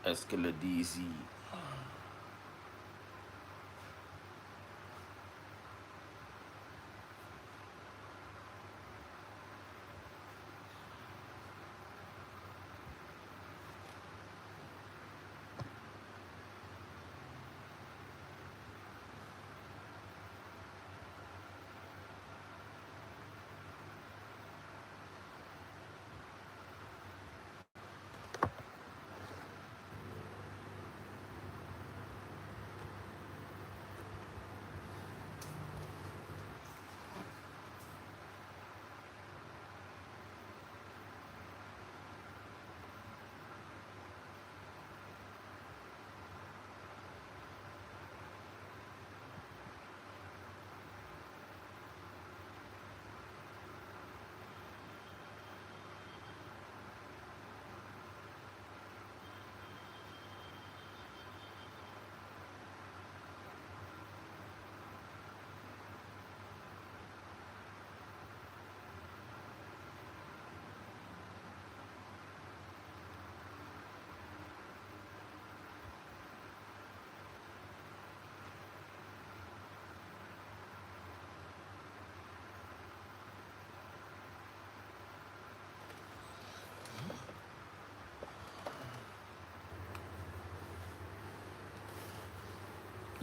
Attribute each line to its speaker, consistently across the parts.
Speaker 1: Escaladizi.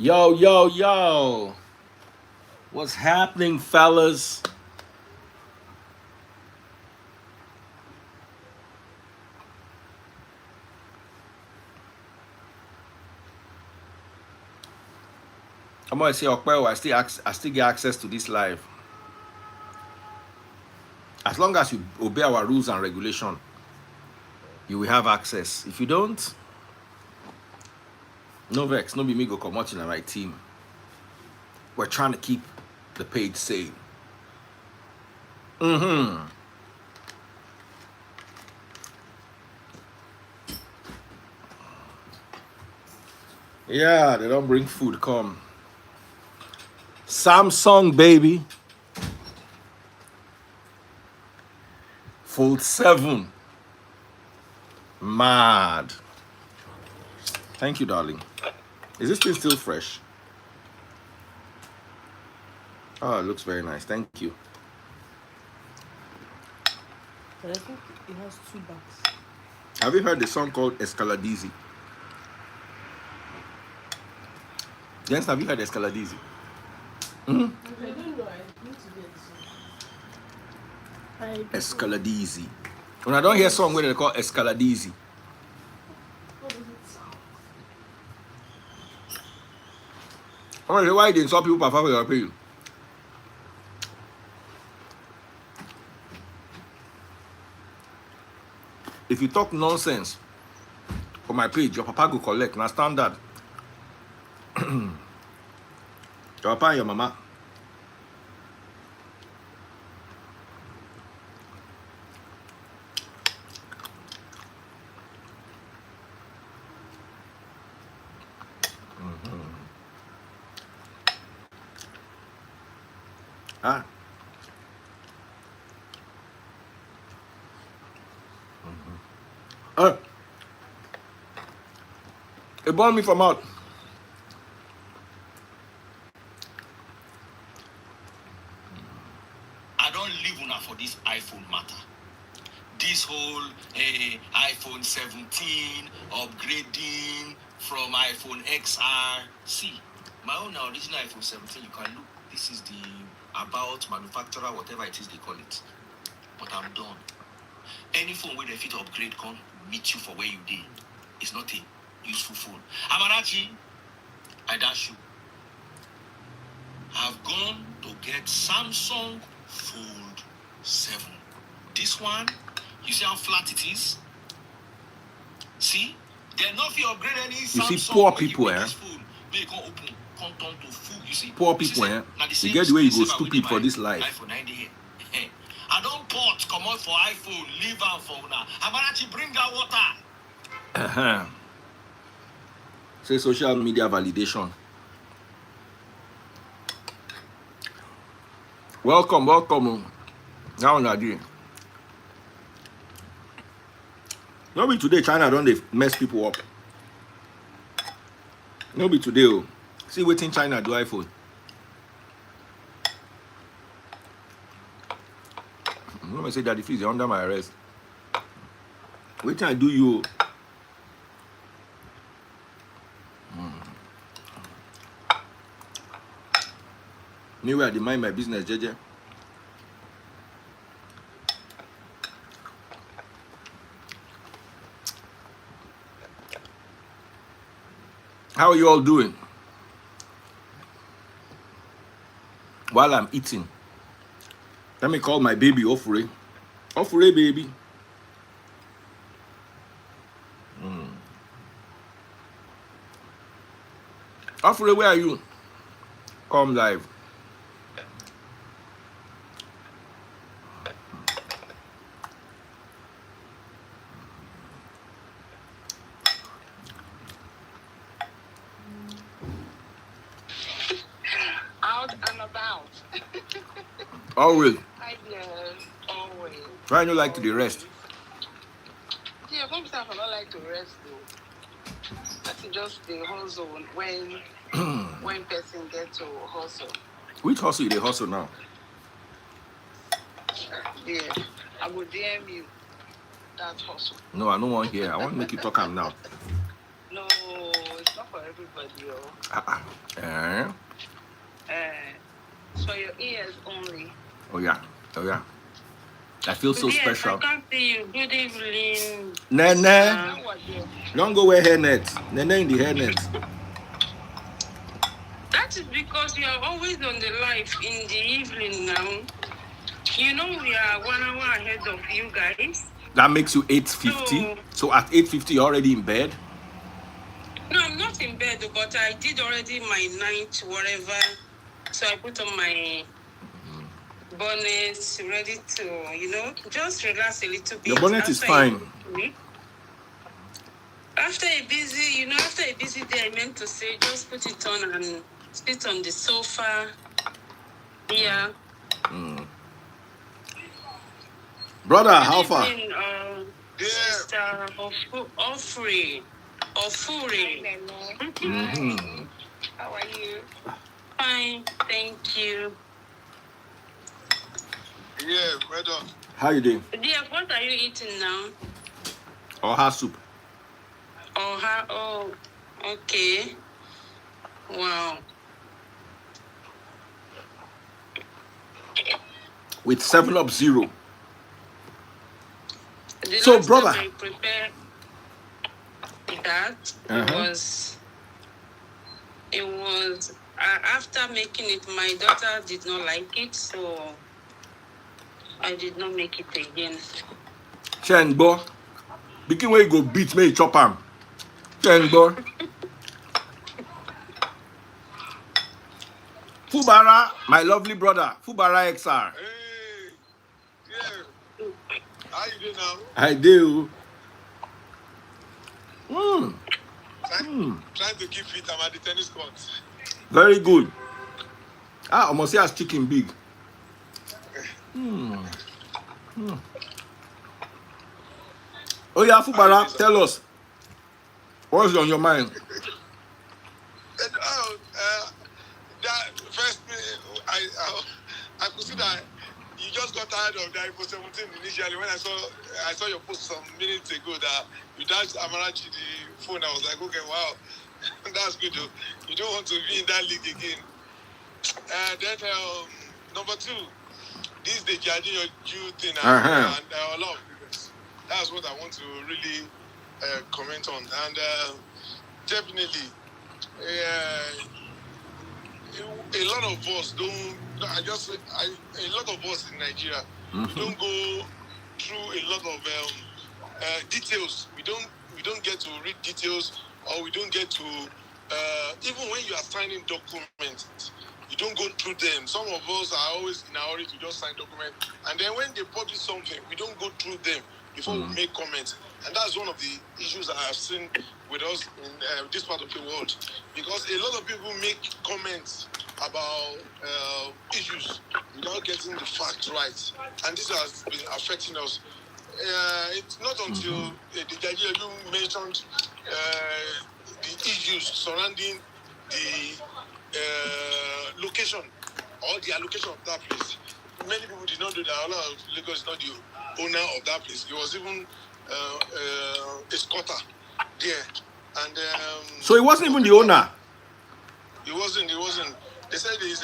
Speaker 1: Yo, yo, yo. What's happening, fellas? I'm gonna say, Okpeo, I still get access to this live. As long as you obey our rules and regulation, you will have access. If you don't, no vex, no be me go come out in my team. We're trying to keep the page safe. Yeah, they don't bring food, come. Samsung, baby. Fold 7. Mad. Thank you, darling. Is this thing still fresh? Oh, it looks very nice. Thank you.
Speaker 2: But I think it has 2 bags.
Speaker 1: Have you heard the song called Escaladizi? Jens, have you heard Escaladizi?
Speaker 2: I don't know. I need to get this.
Speaker 1: Escaladizi. When I don't hear a song where they call Escaladizi.
Speaker 2: What does it sound?
Speaker 1: Oh, why didn't some people perform for your opinion? If you talk nonsense on my page, your papa go collect. Now standard. Your papa and your mama. Ah. It burned me from out. I don't live una for this iPhone matter. This whole iPhone 17 upgrading from iPhone XR. See, my own original iPhone 17, you can look. This is the about manufacturer, whatever it is they call it. But I'm done. Any phone where they fit upgrade can meet you for where you did. It's not a useful phone. Amarachi, I dash you. I've gone to get Samsung Fold 7. This one, you see how flat it is? See? They're not if you upgrade any Samsung. You see poor people, eh? Phone, may it open, come turn to full, you see. Poor people, eh? You get the way you go stupid for this life. iPhone 98. I don't port, come out for iPhone, leave out for now. Amarachi, bring out water. Say social media validation. Welcome. Now Nadia. Maybe today China don't they mess people up. No be today. Oh. See waiting China do iPhone. No me say that if he's under my arrest. Waiting I do you. Anyway, I dey mind my business, JJ. How are you all doing? While I'm eating, let me call my baby Ofure. Ofure, baby. Ofure, where are you? Come live.
Speaker 3: Out and about.
Speaker 1: Always.
Speaker 3: I know, always.
Speaker 1: Why you like to the rest?
Speaker 3: Yeah, sometimes I don't like to rest though. That's just the hustle when person get to hustle.
Speaker 1: Which hustle you dey hustle now?
Speaker 3: Yeah, I will DM you that hustle.
Speaker 1: No, I don't want here. I want to make you talk am now.
Speaker 3: No, it's not for everybody,
Speaker 1: Eh?
Speaker 3: It's for your ears only.
Speaker 1: Oh yeah. Oh yeah. I feel so
Speaker 3: Yes,
Speaker 1: special.
Speaker 3: I can't see you. Good evening.
Speaker 1: Nene. Don't go wear hairnet. Nene in the hairnet.
Speaker 3: That is because you are always on the live in the evening now. You know we are 1 hour ahead of you guys.
Speaker 1: That makes you 8:50. So at 8:50 you're already in bed?
Speaker 3: No, I'm not in bed, but I did already my night, whatever. So I put on my bonnet, ready to, just relax a little bit.
Speaker 1: Your bonnet is fine.
Speaker 3: After a busy day, I meant to say, just put it on and sit on the sofa. Yeah.
Speaker 1: Brother, how far?
Speaker 3: Sister Ofuri. How are you? Fine, thank you.
Speaker 4: Yeah, well done.
Speaker 1: How you doing?
Speaker 3: Dear, what are you eating now?
Speaker 1: Oha soup.
Speaker 3: Oha, oh, okay. Wow.
Speaker 1: With 7-Up Zero. So, brother.
Speaker 3: I prepared that. It was after making it, my daughter did not like it, so I did not make it again.
Speaker 1: Chenbo. Begin where you go beat me, chop am. Chenbo. Fubara, my lovely brother. Fubara XR.
Speaker 4: Hey, yeah. How you doing now?
Speaker 1: I do.
Speaker 4: Trying to keep fit. I'm at the tennis court.
Speaker 1: Very good. Almost has chicken big. Oh yeah, Fubara, tell us. What's on your mind?
Speaker 4: That first, I could see that you just got tired of the iPhone 17 initially. When I saw your post some minutes ago that you dashed Amarachi the phone, I was like, okay, wow, that's good. You don't want to be in that league again. Then number two, this Deji Adeyanju thing and a lot of people. That's what I want to really comment on. And definitely, a lot of us don't. A lot of us in Nigeria don't go through a lot of details. We don't get to read details, or we don't get to even when you are signing documents, you don't go through them. Some of us are always in a hurry to just sign documents, and then when they publish something, we don't go through them before we make comments. And that's one of the issues I have seen with us in this part of the world, because a lot of people make comments about issues without getting the facts right, and this has been affecting us. It's not until the Deji Adeyanju mentioned the issues surrounding the location or the allocation of that place. Many people did not know that all of Lagos is not the owner of that place. He was even a squatter there. And
Speaker 1: so he wasn't even the owner.
Speaker 4: He wasn't. They said there's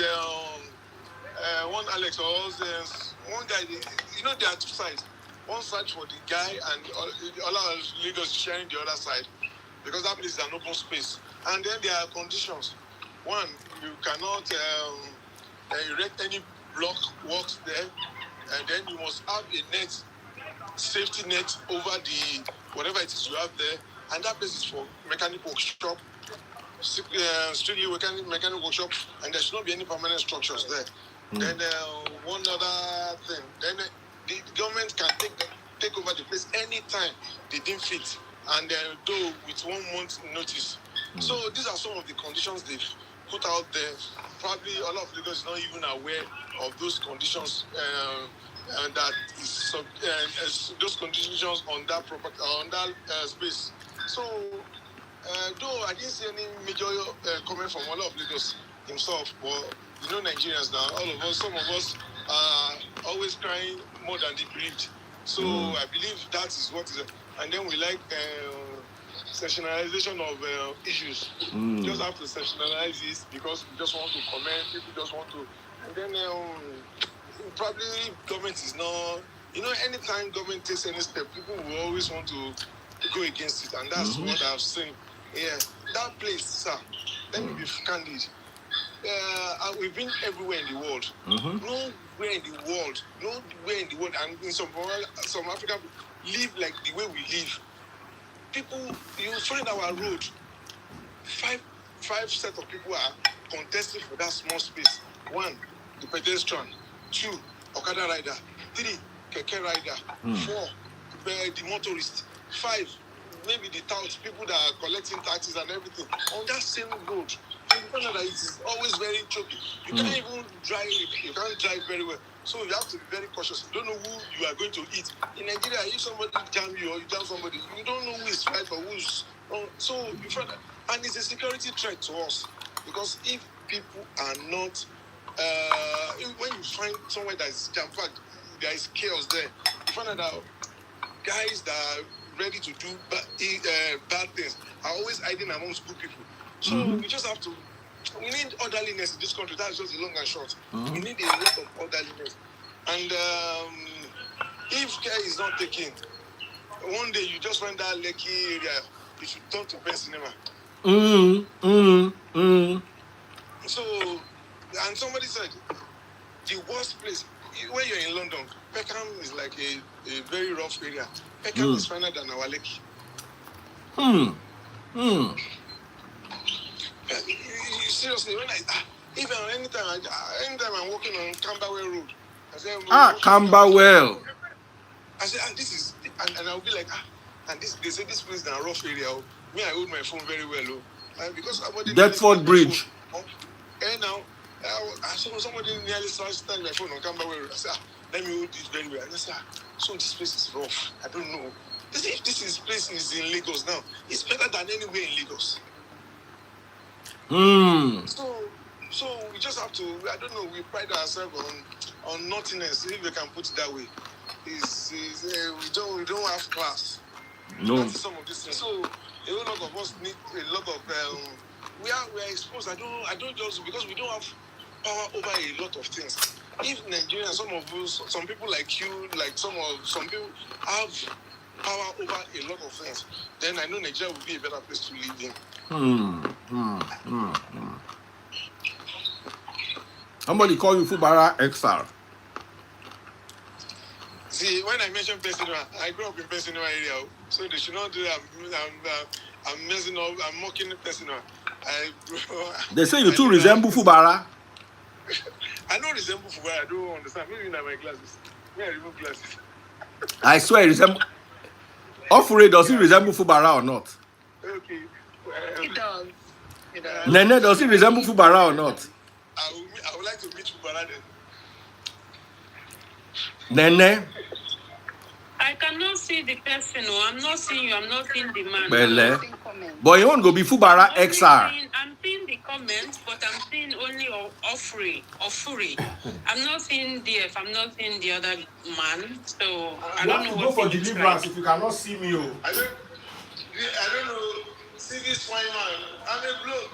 Speaker 4: one Alex or one guy. You know, there are two sides. One side for the guy, and all of Lagos is sharing the other side because that place is an open space. And then there are conditions. One, you cannot erect any block works there, and then you must have a net, safety net over the whatever it is you have there, and that place is for mechanic workshop, strictly mechanic workshop, and there should not be any permanent structures there. Then one other thing, then the government can take over the place anytime they deem fit, and though with 1 month notice. So these are some of the conditions they've put out there. Probably a lot of Lagos is not even aware of those conditions and that is those conditions on that property on that space. So though I didn't see any major comment from a lot of Lagos himself, but you know Nigerians now, all of us, some of us are always crying more than they breathe. So I believe that is what is, and then we like sectionalization of issues. Just have to sectionalize this because we just want to comment, people just want to, and then probably government is not, you know, anytime government takes any step, people will always want to go against it, and that's what I've seen. Yeah, that place, sir, let me be candid. We've been everywhere in the world. Nowhere in the world, and in some African people live like the way we live. People, you find our road, five set of people are contesting for that small space. 1, the pedestrian. 2, Okada rider. 3, Keke rider. 4, the motorist. 5, maybe the touts, people that are collecting taxes and everything on that same road. So you find out that it is always very choky. You can't even drive. You can't drive very well. So you have to be very cautious. You don't know who you are going to hit. In Nigeria, if somebody jam you or you jam somebody, you don't know who is right or who's wrong. So you find that, and it's a security threat to us because if people are not, when you find somewhere that is jam-packed, there is chaos there. You find out that guys that are ready to do bad things are always hiding amongst good people. So we just have to. We need orderliness in this country. That's just the long and short. We need a lot of orderliness. And if care is not taken, one day you just find that Lekki area, you should turn to Pen Cinema. So, and somebody said, the worst place, when you're in London, Peckham is like a very rough area. Peckham is finer than our Lekki. Seriously, when even anytime I'm walking on Camberwell Road, I say,
Speaker 1: Camberwell.
Speaker 4: I say, this is, and I'll be like, and this, they say this place is a rough area. Me, I hold my phone very well, because somebody
Speaker 1: Deptford Bridge.
Speaker 4: And now, somebody nearly started my phone on Camberwell Road. I say, let me hold this very well. And I say, so this place is rough. I don't know. If this place is in Lagos now, it's better than anywhere in Lagos. So we just have to, I don't know, we pride ourselves on nothingness, if we can put it that way. We don't have class.
Speaker 1: No.
Speaker 4: That's some of these things. So a whole lot of us need a lot of we are exposed. I don't just, because we don't have power over a lot of things. If Nigerians, some people like you, like some people have power over a lot of things, then I know Nigeria will be a better place to live in.
Speaker 1: Somebody call you Fubara XR.
Speaker 4: See, when I mention Pensinua, I grew up in Pensinua area, so they should not do that. I'm messing up, I'm mocking Pensinua.
Speaker 1: They say you too resemble Fubara.
Speaker 4: I don't resemble Fubara, I don't understand. Maybe not my glasses. Maybe I remove glasses.
Speaker 1: I swear he resemble. Offure, does he resemble Fubara or not?
Speaker 4: Okay.
Speaker 3: It does.
Speaker 1: Nene, does he resemble Fubara or not?
Speaker 4: I would like to meet Fubara then.
Speaker 1: Nene?
Speaker 5: I cannot see the person. I'm not seeing you. I'm not seeing the man.
Speaker 1: Bele.
Speaker 3: comments.
Speaker 1: But you won't go be Fubara XR.
Speaker 3: I'm seeing the comments, but I'm seeing only Ofuri. I'm not seeing DF. I'm not seeing the other man. So I don't know
Speaker 5: go
Speaker 3: what
Speaker 5: for
Speaker 3: he looks
Speaker 5: deliverance
Speaker 3: like.
Speaker 5: if you cannot see me. Oh.
Speaker 4: I don't know. See this fine man. I'm a bloke.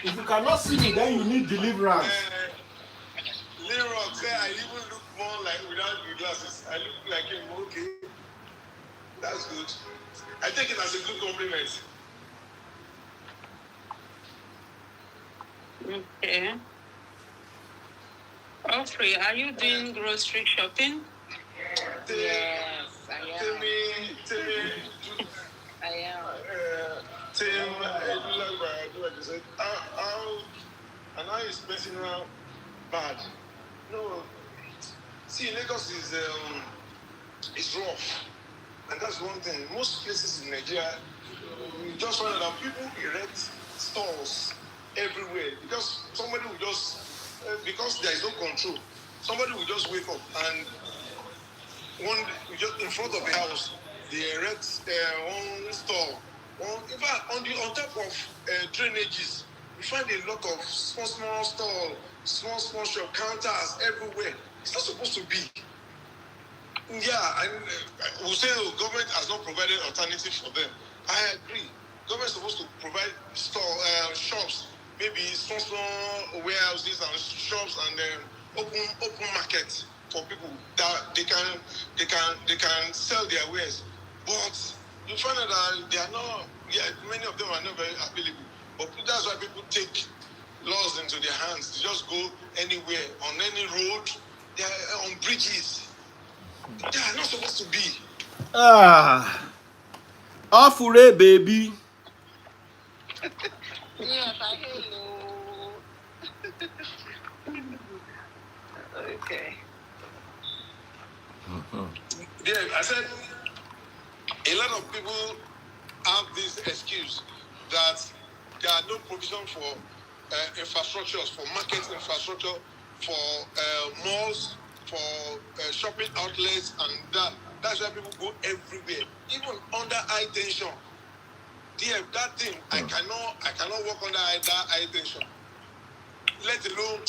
Speaker 5: If you cannot see me, then you need deliverance.
Speaker 4: Leroy said I even look more like without the glasses. I look like him. Okay, that's good. I take it as a good compliment.
Speaker 3: Okay. Ofri, are you doing grocery shopping? Yes, I am.
Speaker 4: Tell me,
Speaker 3: I am.
Speaker 4: Tim, I do like what I do. I just said, and now it's messing around bad. No, see, Lagos is rough, and that's one thing. Most places in Nigeria, you just find out people erect stores everywhere because somebody will just, because there is no control, somebody will just wake up and just in front of the house, they erect one store. In fact, on top of drainages, you find a lot of small store, small shop counters everywhere. It's not supposed to be. Yeah, and we'll say government has not provided alternative for them. I agree. Government is supposed to provide shops, maybe small warehouses and shops and open markets for people that they can sell their wares. But you find out that they are not. Yeah, many of them are not very available. But that's why people take laws into their hands. They just go anywhere on any road. They are on bridges. They are not supposed to be.
Speaker 1: Afure, baby.
Speaker 3: Yes, I hear you. Okay.
Speaker 4: Yeah, I said a lot of people have this excuse that there are no provision for infrastructures, for market infrastructure, for malls, for shopping outlets, and that's why people go everywhere, even under high tension. Yeah, that thing I cannot work under that high tension. Let alone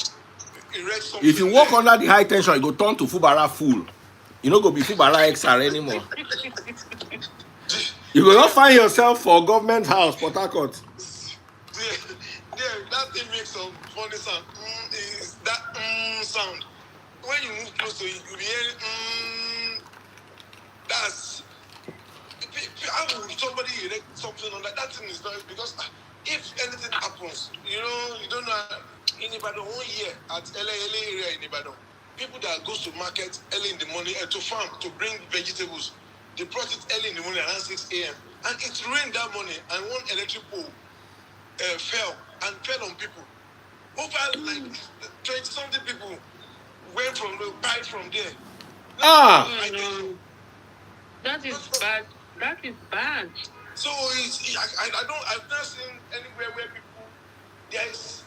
Speaker 4: erect something.
Speaker 1: If you walk under the high tension, you go turn to Fubara full. You don't go be Fubara XR anymore. You will not find yourself for government house, Port Harcourt.
Speaker 4: Yeah, that thing makes some funny sound. Is that sound? When you move close to it, you'll be hearing that's. How would somebody erect something on that? That thing is not because if anything happens, you don't know. In Ibadan, 1 year at LA area in Ibadan, people that goes to market early in the morning to farm to bring vegetables, they brought it early in the morning around 6 a.m. and it rained that morning and one electric pole fell on people. Over like 20-something people went from the pipe from there.
Speaker 1: Ah!
Speaker 3: That is bad. That is bad.
Speaker 4: So I've not seen anywhere where people there is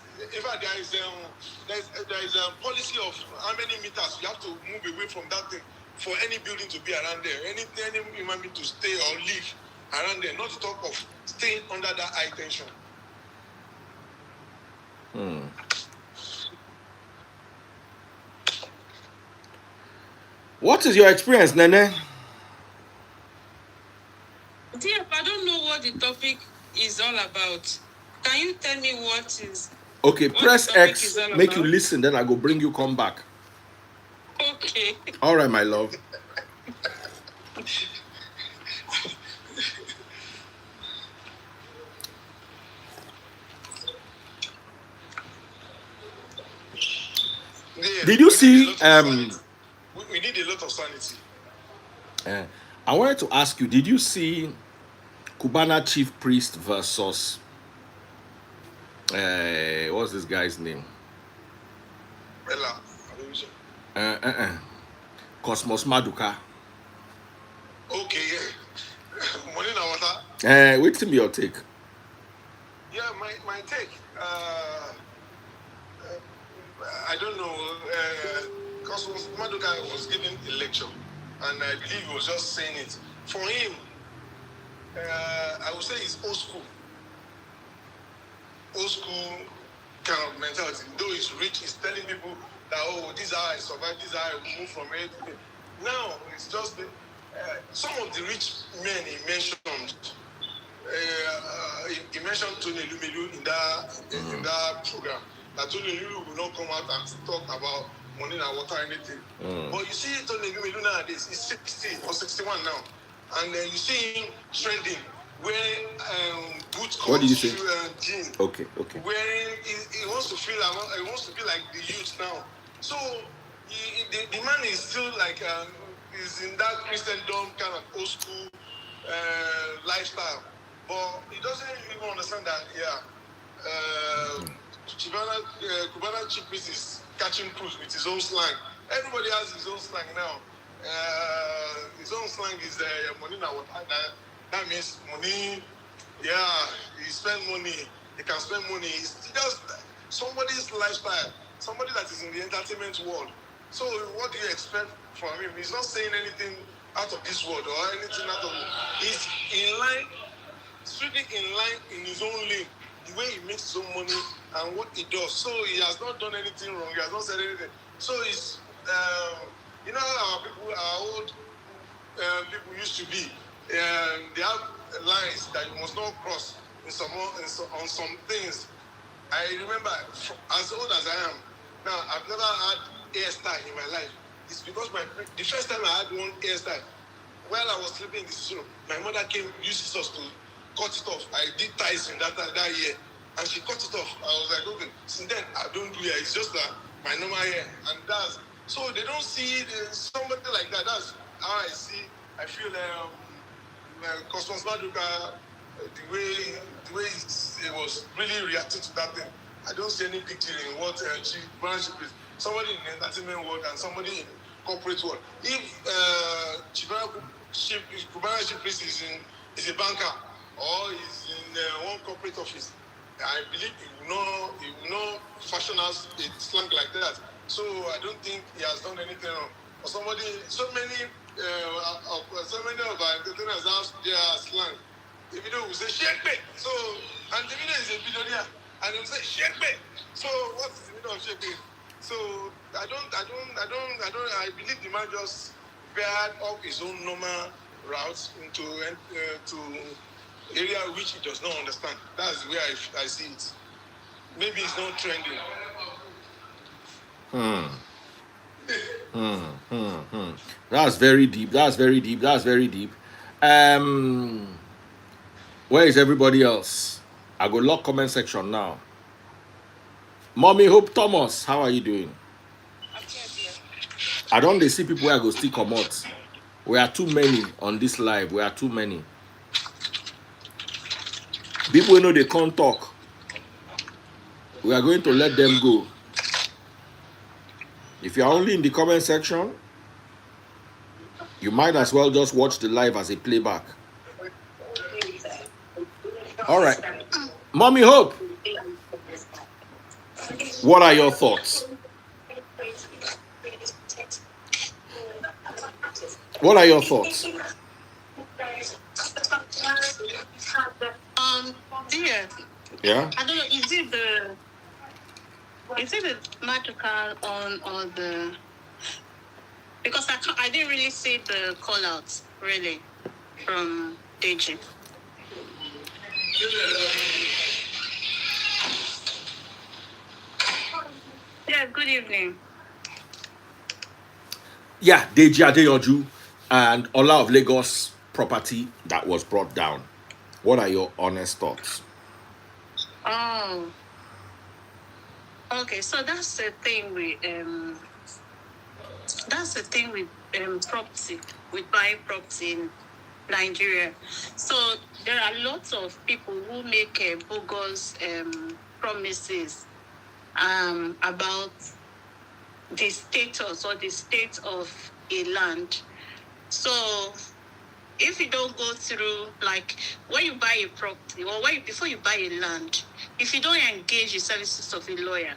Speaker 4: a policy of how many meters you have to move away from that thing for any building to be around there. Any human being to stay or live around there, not to talk of staying under that high tension.
Speaker 1: What is your experience, Nene?
Speaker 3: Dear, I don't know what the topic is all about. Can you tell me what is?
Speaker 1: Okay,
Speaker 3: what
Speaker 1: press
Speaker 3: the topic
Speaker 1: X,
Speaker 3: is all
Speaker 1: make
Speaker 3: about?
Speaker 1: you listen, then I go bring you come back.
Speaker 3: Okay.
Speaker 1: All right, my love.
Speaker 4: Yeah,
Speaker 1: Did you see?
Speaker 4: We need a lot of sanity.
Speaker 1: I wanted to ask you. Did you see Cubana chief priest versus what's this guy's name?
Speaker 4: Bella.
Speaker 1: Cosmos Maduka.
Speaker 4: Okay, yeah. Money na water.
Speaker 1: Wait till me your take.
Speaker 4: Yeah, my take. I don't know. Cosmos Maduka was giving a lecture, and I believe he was just saying it. For him, I would say it's old school kind of mentality. Though he's rich, he's telling people that, oh, this is how I survive, this is how I move from A to B. Now, it's just some of the rich men he mentioned. He mentioned Tony Lumelu in that program. That Tony Lumelu will not come out and talk about money and water or anything. But you see Tony Lumelu nowadays, he's 60 or 61 now. And you see him trending, wearing boot cuts,
Speaker 1: what did you say?
Speaker 4: jeans.
Speaker 1: Okay.
Speaker 4: Wearing, he wants to feel like the youth now. So the man is still like is in that Christendom kind of old school lifestyle, but he doesn't even understand that. Cubana chief priest is catching cruise with his own slang. Everybody has his own slang now. His own slang is money now. That means money. Yeah, he spend money. He can spend money. It's just somebody's lifestyle. Somebody that is in the entertainment world. So what do you expect from him? He's not saying anything out of this world or anything out of it. He's in line, strictly in line in his own lane, the way he makes his own money and what he does. So he has not done anything wrong. He has not said anything. So it's, you know how our old people used to be. They have lines that you must not cross on some things. I remember, as old as I am, now I've never had hairstyle in my life. It's because the first time I had one hairstyle, while I was sleeping in the room, my mother used scissors to cut it off. I did ties in that year, and she cut it off. I was like, okay, since then I don't do hair. It's just my normal hair, and that's so they don't see somebody like that. That's how I see. I feel Cosmos Maduka, the way it was really reacting to that thing. I don't see any big deal in what Chibanship is. Somebody in the entertainment world and somebody in corporate world. If Chibanship is a banker or is in one corporate office, I believe he will not fashion us a slang like that. So I don't think he has done anything wrong. Or so many of our entertainers have their slang. The video will say shake me. So and the video is a billionaire, and he will say shake me. So what is the meaning of shake me? So I believe the man just veered off his own normal routes into area which he does not understand. That's the way I see it. Maybe it's not trending.
Speaker 1: That's very deep. Where is everybody else? I go lock comment section now. Mommy Hope Thomas, how are you doing? I don't see people where I go still come out. We are too many on this live. We are too many. People know they can't talk. We are going to let them go. If you are only in the comment section, you might as well just watch the live as a playback. All right. Mommy Hope, what are your thoughts? What are your thoughts?
Speaker 3: Dear.
Speaker 1: Yeah.
Speaker 3: I don't know. Is it the magical on or the? Because I didn't really see the call outs really from Deji. Yeah. Good evening.
Speaker 1: Yeah, Deji Adeyanju and Ola of Lagos property that was brought down. What are your honest thoughts?
Speaker 3: Oh. Okay, so that's the thing with property, with buying property in Nigeria. So there are lots of people who make bogus promises about the status or the state of a land. So if you don't go through, like when you buy a property or before you buy a land, if you don't engage the services of a lawyer,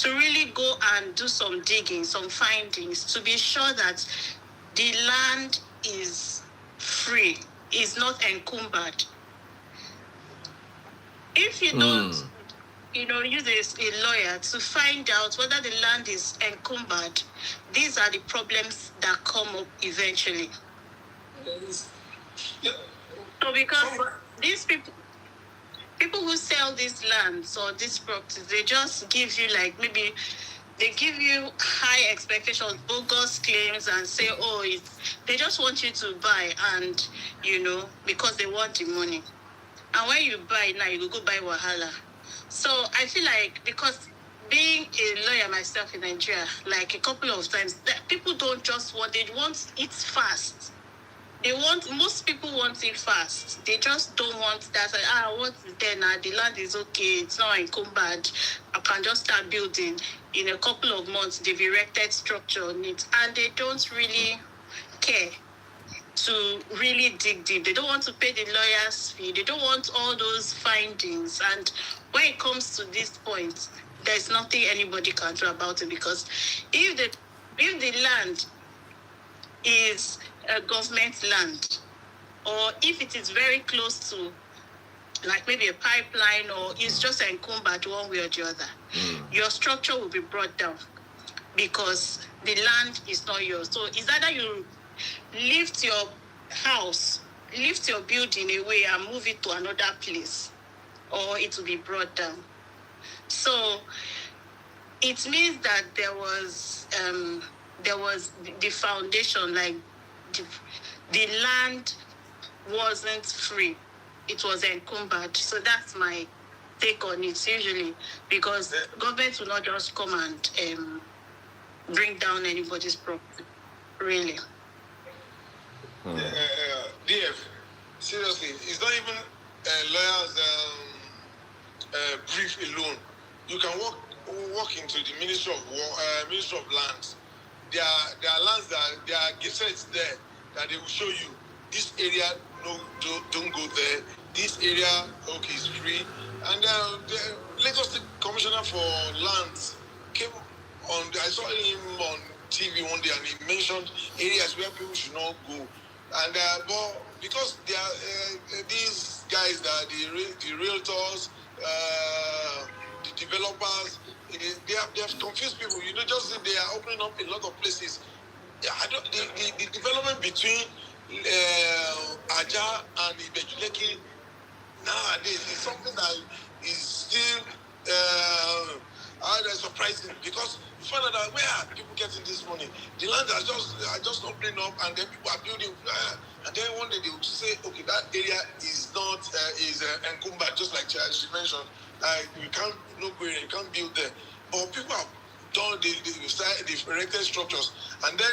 Speaker 3: to really go and do some digging, some findings, to be sure that the land is free, is not encumbered. If you don't, use a lawyer to find out whether the land is encumbered, these are the problems that come up eventually. So because these people who sell these lands or these properties, they just give you maybe they give you high expectations, bogus claims, and say, they just want you to buy, and because they want the money. And when you buy now, you go buy wahala. So I feel like, because being a lawyer myself in Nigeria, a couple of times, that people don't just want, they want it fast. Most people want it fast. They just don't want that. What's there now? The land is okay. It's not encumbered. I can just start building. In a couple of months, they've erected structure on it. And they don't really care to really dig deep. They don't want to pay the lawyer's fee. They don't want all those findings. And when it comes to this point, there's nothing anybody can do about it, because if the land is a government land, or if it is very close to maybe a pipeline, or it's just encumbered one way or the other, your structure will be brought down because the land is not yours. So it's either you lift your house, lift your building away and move it to another place, or it will be brought down. So it means that there was the foundation, the land wasn't free, it was encumbered. So that's my take on it usually, because government will not just come and bring down anybody's property, really.
Speaker 4: DF, seriously, it's not even lawyers' brief alone. You can walk into the Ministry of Lands. There are lands there are gazettes there that they will show you. This area, no, don't go there. This area, okay, is free. And the Lagos State Commissioner for Lands came on. I saw him on TV one day, and he mentioned areas where people should not go. And but because they are these guys, that the realtors, the developers, they have confused people. Just they are opening up a lot of places. The development between Aja and Ibejuleki nowadays is something that is still surprising, because you find out that where are people getting this money? The land are just opening up, and then people are building, and then one day they will say, okay, that area is not encumbered, just like she mentioned. You can't go in, you can't build there. But people have done they've erected structures, and then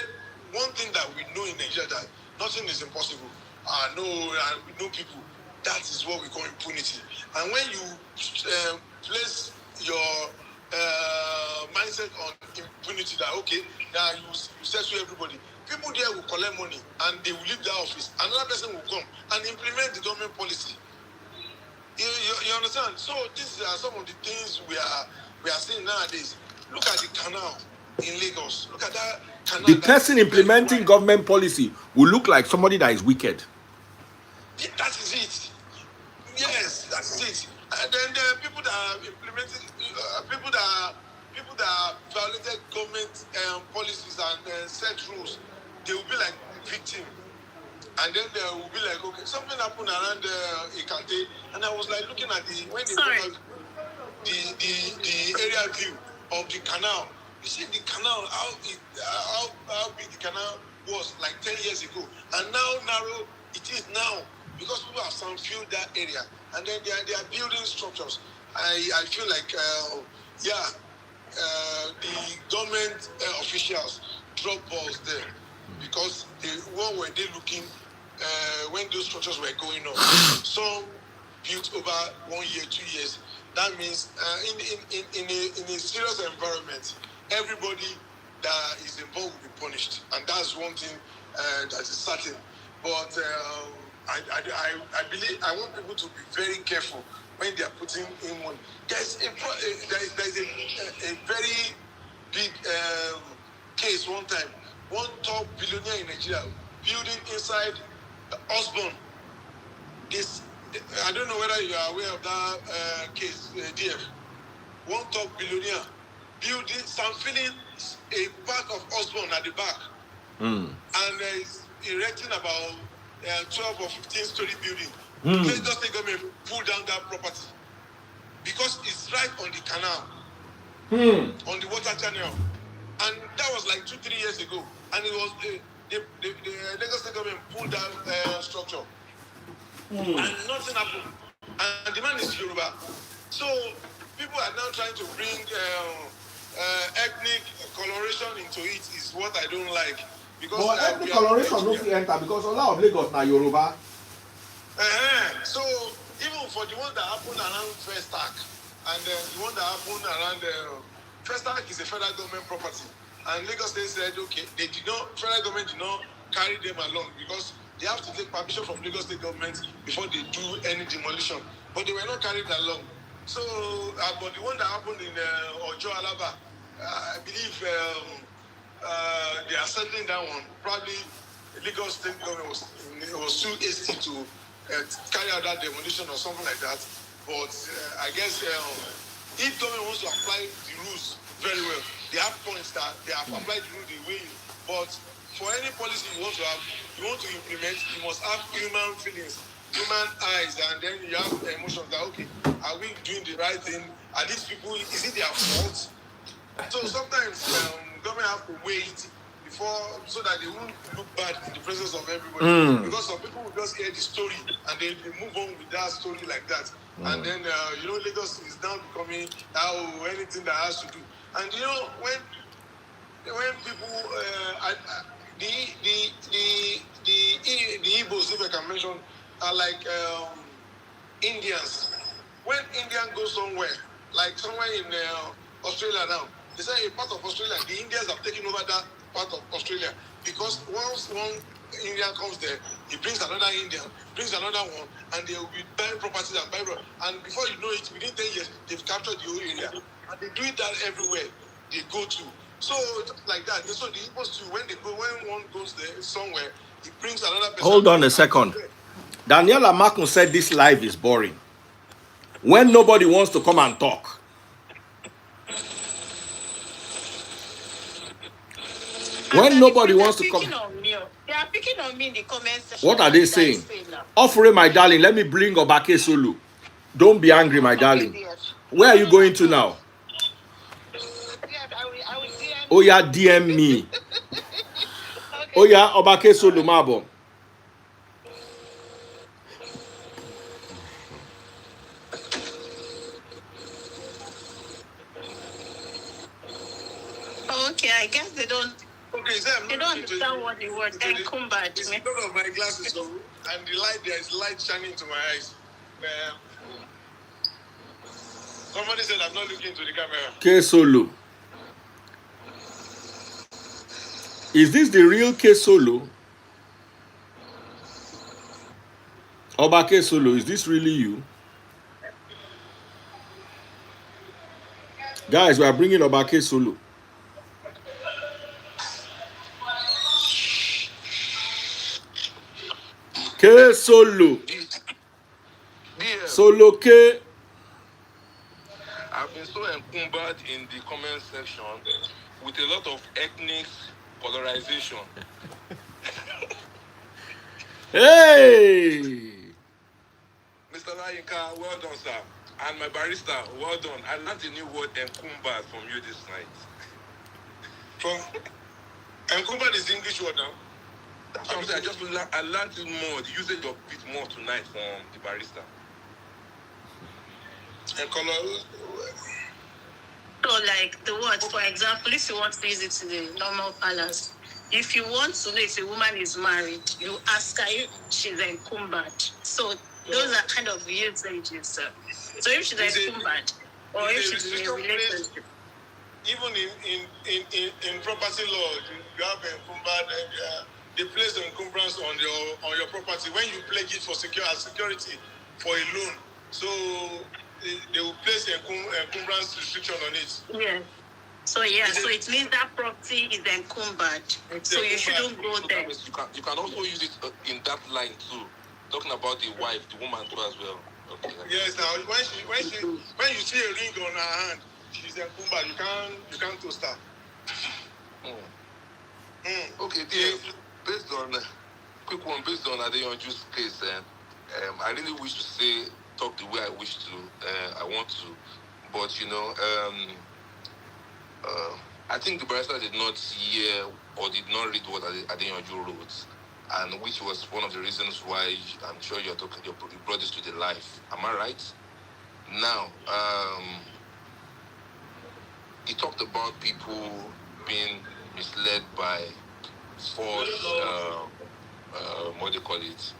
Speaker 4: one thing that we know in Nigeria, that nothing is impossible. We know people. That is what we call impunity. And when you place your mindset on impunity, that okay, now you settle everybody, people there will collect money and they will leave their office. Another person will come and implement the government policy. You understand? So these are some of the things we are seeing nowadays. Look at the canal in Lagos. Look at that canal.
Speaker 1: The person implementing government policy will look like somebody that is wicked.
Speaker 4: Yeah, that is it. Yes, that's it. And then there are people that are implementing, people that violated government policies and set rules. They will be like victim. And then they will be like, okay, something happened around Ikante, and I was like looking at when they put out the area view of the canal. You see the canal, how big the canal was like 10 years ago, and now narrow it is now, because people have filled that area, and then they are building structures. I feel like the government officials dropped balls there, because what were they looking when those structures were going on? Some built over 1 year, 2 years. That means in a serious environment, everybody that is involved will be punished, and that's one thing that is certain. But I believe I want people to be very careful when they are putting in money. There's a very big case one time. One top billionaire in Nigeria building inside Osborne. I don't know whether you are aware of that case, DF. One top billionaire building some filling a part of Osborne at the back, and is erecting about 12 or 15-story building. Lagos State government pull down that property because it's right on the canal, on the water channel, and that was like 2-3 years ago, and it was the Lagos State government pulled down structure, and nothing happened. And the man is Yoruba, so people are now trying to bring ethnic coloration into it. Is what I don't like, because
Speaker 5: but ethnic coloration no fit enter because a lot of Lagos na Yoruba.
Speaker 4: So even for the one that happened around First Act, and the one that happened around First Act is a federal government property, and Lagos State said okay, federal government did not carry them along because they have to take permission from Lagos State government before they do any demolition, but they were not carried along. So, but the one that happened in Ojo Alaba, I believe they are settling that one. Probably Lagos State government was too hasty to carry out that demolition or something like that. But I guess if government wants to apply the rules very well, they have points that they have applied the rule the way. But for any policy you want to implement, you must have human feelings, human eyes, and then you have emotions that okay, are we doing the right thing? Are these people, is it their fault? So sometimes government have to wait before, so that they won't look bad in the presence of everybody. Because some people will just hear the story and they move on with that story like that. And then Lagos is now becoming anything that has to do. And when people the Igbos, if I can mention, are like Indians. When Indian go somewhere, like somewhere in Australia now, they say a part of Australia, the Indians have taken over that part of Australia, because once one Indian comes there, he brings another Indian, brings another one, and they will be buying properties and buying. And before you know it, within 10 years, they've captured the whole area. And they do it that everywhere they go to. So like that. So the Igbos too, when one goes there somewhere, he brings another person.
Speaker 1: Hold on a second. Daniela Makun said this live is boring. When nobody wants to come and talk. When nobody wants to come.
Speaker 3: They are picking on me in the comment section.
Speaker 1: What are they saying? Offering, my darling, let me bring Obake Sulu. Don't be angry, my darling. Where are you going to now?
Speaker 3: I will DM.
Speaker 1: Oh yeah, DM me. Okay. Oh yeah, Obake Sulu Mabo.
Speaker 3: Okay, I guess they don't.
Speaker 4: Okay,
Speaker 3: they don't understand what the word encumbered
Speaker 4: means. It's because of my glasses, and the light, there is light shining into my eyes. Somebody said I'm not looking to the camera.
Speaker 1: K-Solo. Is this the real K-Solo? Oba K-Solo, is this really you? Guys, we are bringing Oba K-Solo. K-Solo. Solo K.
Speaker 6: I've been so encumbered in the comment section with a lot of ethnic polarization.
Speaker 1: Hey!
Speaker 6: Mr. Layinka, well done, sir. And my barrister, well done. I learned a new word, encumbered, from you this night.
Speaker 4: From encumbered is the English word now?
Speaker 6: I learned it more, the usage of it more tonight from the barrister.
Speaker 4: And color.
Speaker 3: So, like the word, for example, if you want to use it in the normal balance, if you want to know if a woman is married, you ask her if she's encumbered. So, those are kind of usages. So if she's encumbered, or if she's in a relationship.
Speaker 4: Even in property law, you have encumbered. They place the encumbrance on your property when you pledge it for security for a loan. So they will place encumbrance restriction on it.
Speaker 3: Yes. So it means that property is encumbered. So you shouldn't go there.
Speaker 6: You can also use it in that line too. Talking about the wife, the woman too as well. Okay.
Speaker 4: Yes. Now when you see a ring on her hand, she's encumbered. You can't toast her.
Speaker 6: Okay. Based on quick one, based on Adeyanju's case, I really wish to talk the way I wish to. I want to, but I think the barrister did not hear or did not read what Adeyanju wrote, and which was one of the reasons why I'm sure you brought this to the life. Am I right? Now, he talked about people being misled by false, what do you call it?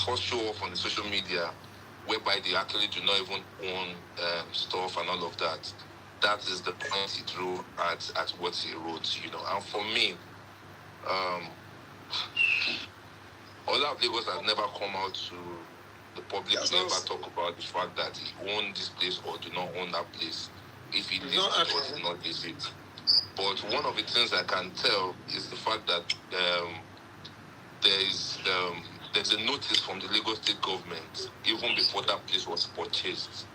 Speaker 6: False show off on the social media, whereby they actually do not even own stuff and all of that. That is the point he drew at what he wrote, And for me, Ola of Lagos has never come out to the public to ever talk about the fact that he owned this place or do not own that place, if he did or did not visit. But one of the things I can tell is the fact that there's a notice from the Lagos state government even before that place was purchased.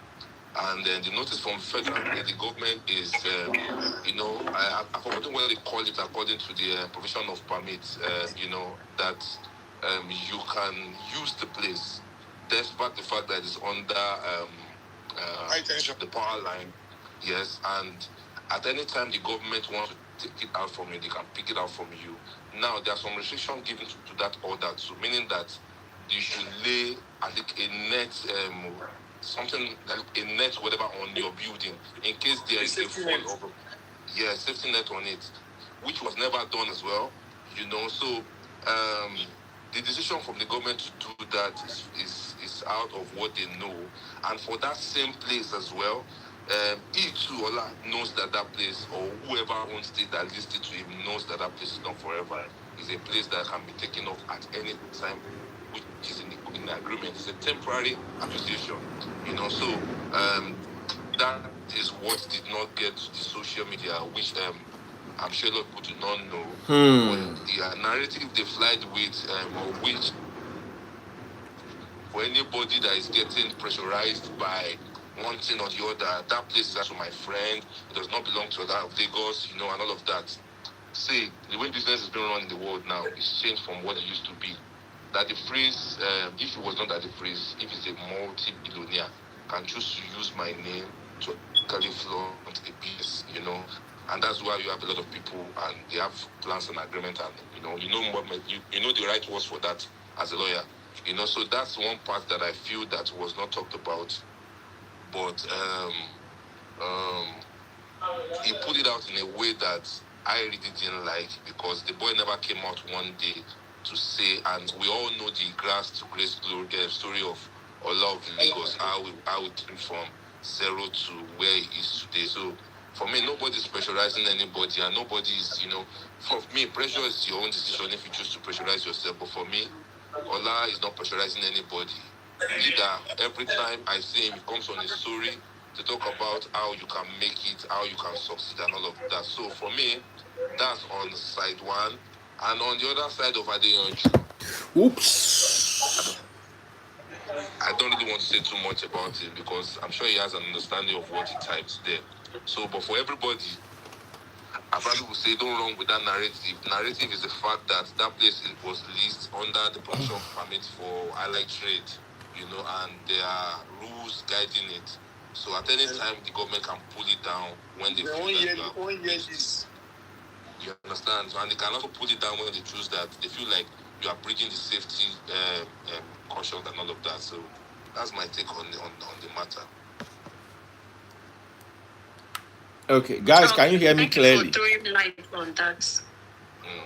Speaker 6: And then the notice from federal the government is, I've forgotten what they call it according to the provision of permits, that you can use the place despite the fact that it's under the power line. Yes, and at any time the government wants to take it out from you, they can pick it out from you. Now, there are some restrictions given to that order, so meaning that you should lay, I think, a net, something like a net, whatever, on your building in case there is a fall over. Yeah, safety net on it, which was never done as well. So the decision from the government to do that is out of what they know, and for that same place as well. He too, Ola, knows that place, or whoever owns it that listed to him, knows that place is not forever. It's a place that can be taken off at any time, which is in the agreement. It's a temporary association, So that is what did not get to the social media, which I'm sure a lot of people do not know. The narrative they flied with, or which for anybody that is getting pressurized by one thing or the other, that place is actually my friend, it does not belong to Ola of Lagos, and all of that. See, the way business is being run in the world now is changed from what it used to be. That the phrase, if it was not that the phrase, if it's a multi-billionaire, can choose to use my name to actually flaunt a piece, and that's why you have a lot of people and they have plans and agreement, and you know the right words for that as a lawyer, so that's one part that I feel that was not talked about. But he put it out in a way that I really didn't like, because the boy never came out one day to say, and we all know the grass to grace story of Ola of Lagos, how we came from zero to where he is today. So for me, nobody's pressurizing anybody, and nobody is, for me, pressure is your own decision if you choose to pressurize yourself. But for me, Ola is not pressurizing anybody. Either every time I see him, he comes on a story to talk about how you can make it, how you can succeed, and all of that. So for me, that's on side one. And on the other side of Adeyanju,
Speaker 5: oops,
Speaker 6: I don't really want to say too much about it, because I'm sure he has an understanding of what he types there. So, but for everybody, I probably would say don't run with that narrative. Narrative is the fact that place was leased under the provision permit for highlight trade, and there are rules guiding it. So at any time, the government can pull it down when they feel that you understand? And they can also pull it down when they choose that they feel like you are breaching the safety caution and all of that. So that's my take on the matter.
Speaker 5: Okay, guys, can you hear me clearly?
Speaker 3: Thank you for throwing light on that.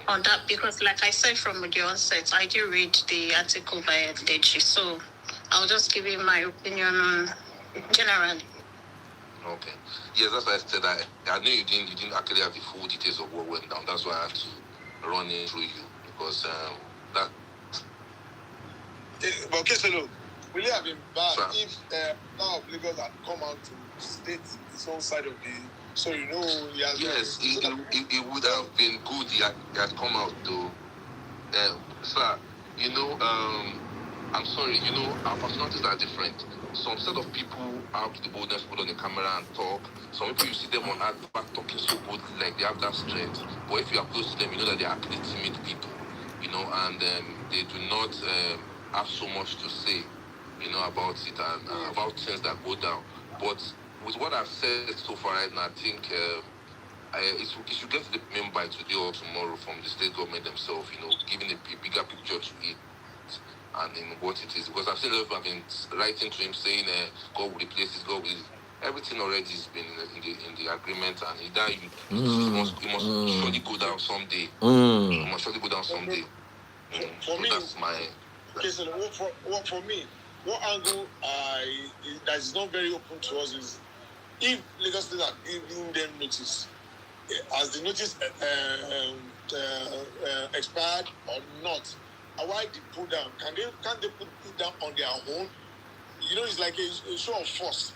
Speaker 3: On that, because like I said from the onset, I did read the article by Deji, so I'll just give you my opinion on generally.
Speaker 6: Okay. Yes, that's why I said I knew you didn't actually have the full details of what went down. That's why I had to run it through you, because that.
Speaker 4: Okay, so look, will it have been bad
Speaker 6: Sir.
Speaker 4: if now of Lagos had come out to state his own side of the, so you know he has
Speaker 6: Yes, it would have been good. He had come out though. Sir, you know, I'm sorry, you know, our personalities are different. Some set of people have the boldness to put on the camera and talk. Some people, you see them on back talking so good, like they have that strength. But if you are close to them, you know that they are actually timid people, you know, and they do not have so much to say, you know, about it and about things that go down. But with what I've said so far right now, I think it should get to the main by today or tomorrow from the state government themselves, you know, giving a bigger picture to it and in what it is. Because I've seen a lot of people have been writing to him saying, God will replace this, God will. Everything already has been in the agreement, and he must surely go down someday. He must surely go down someday.
Speaker 4: For
Speaker 6: So
Speaker 4: me,
Speaker 6: that's my.
Speaker 4: okay, so for me, what angle that is not very open to us is if Lagos State are giving them notice, has the notice expired or not? Why they put down? Can't they put it down on their own? You know, it's like a show of force.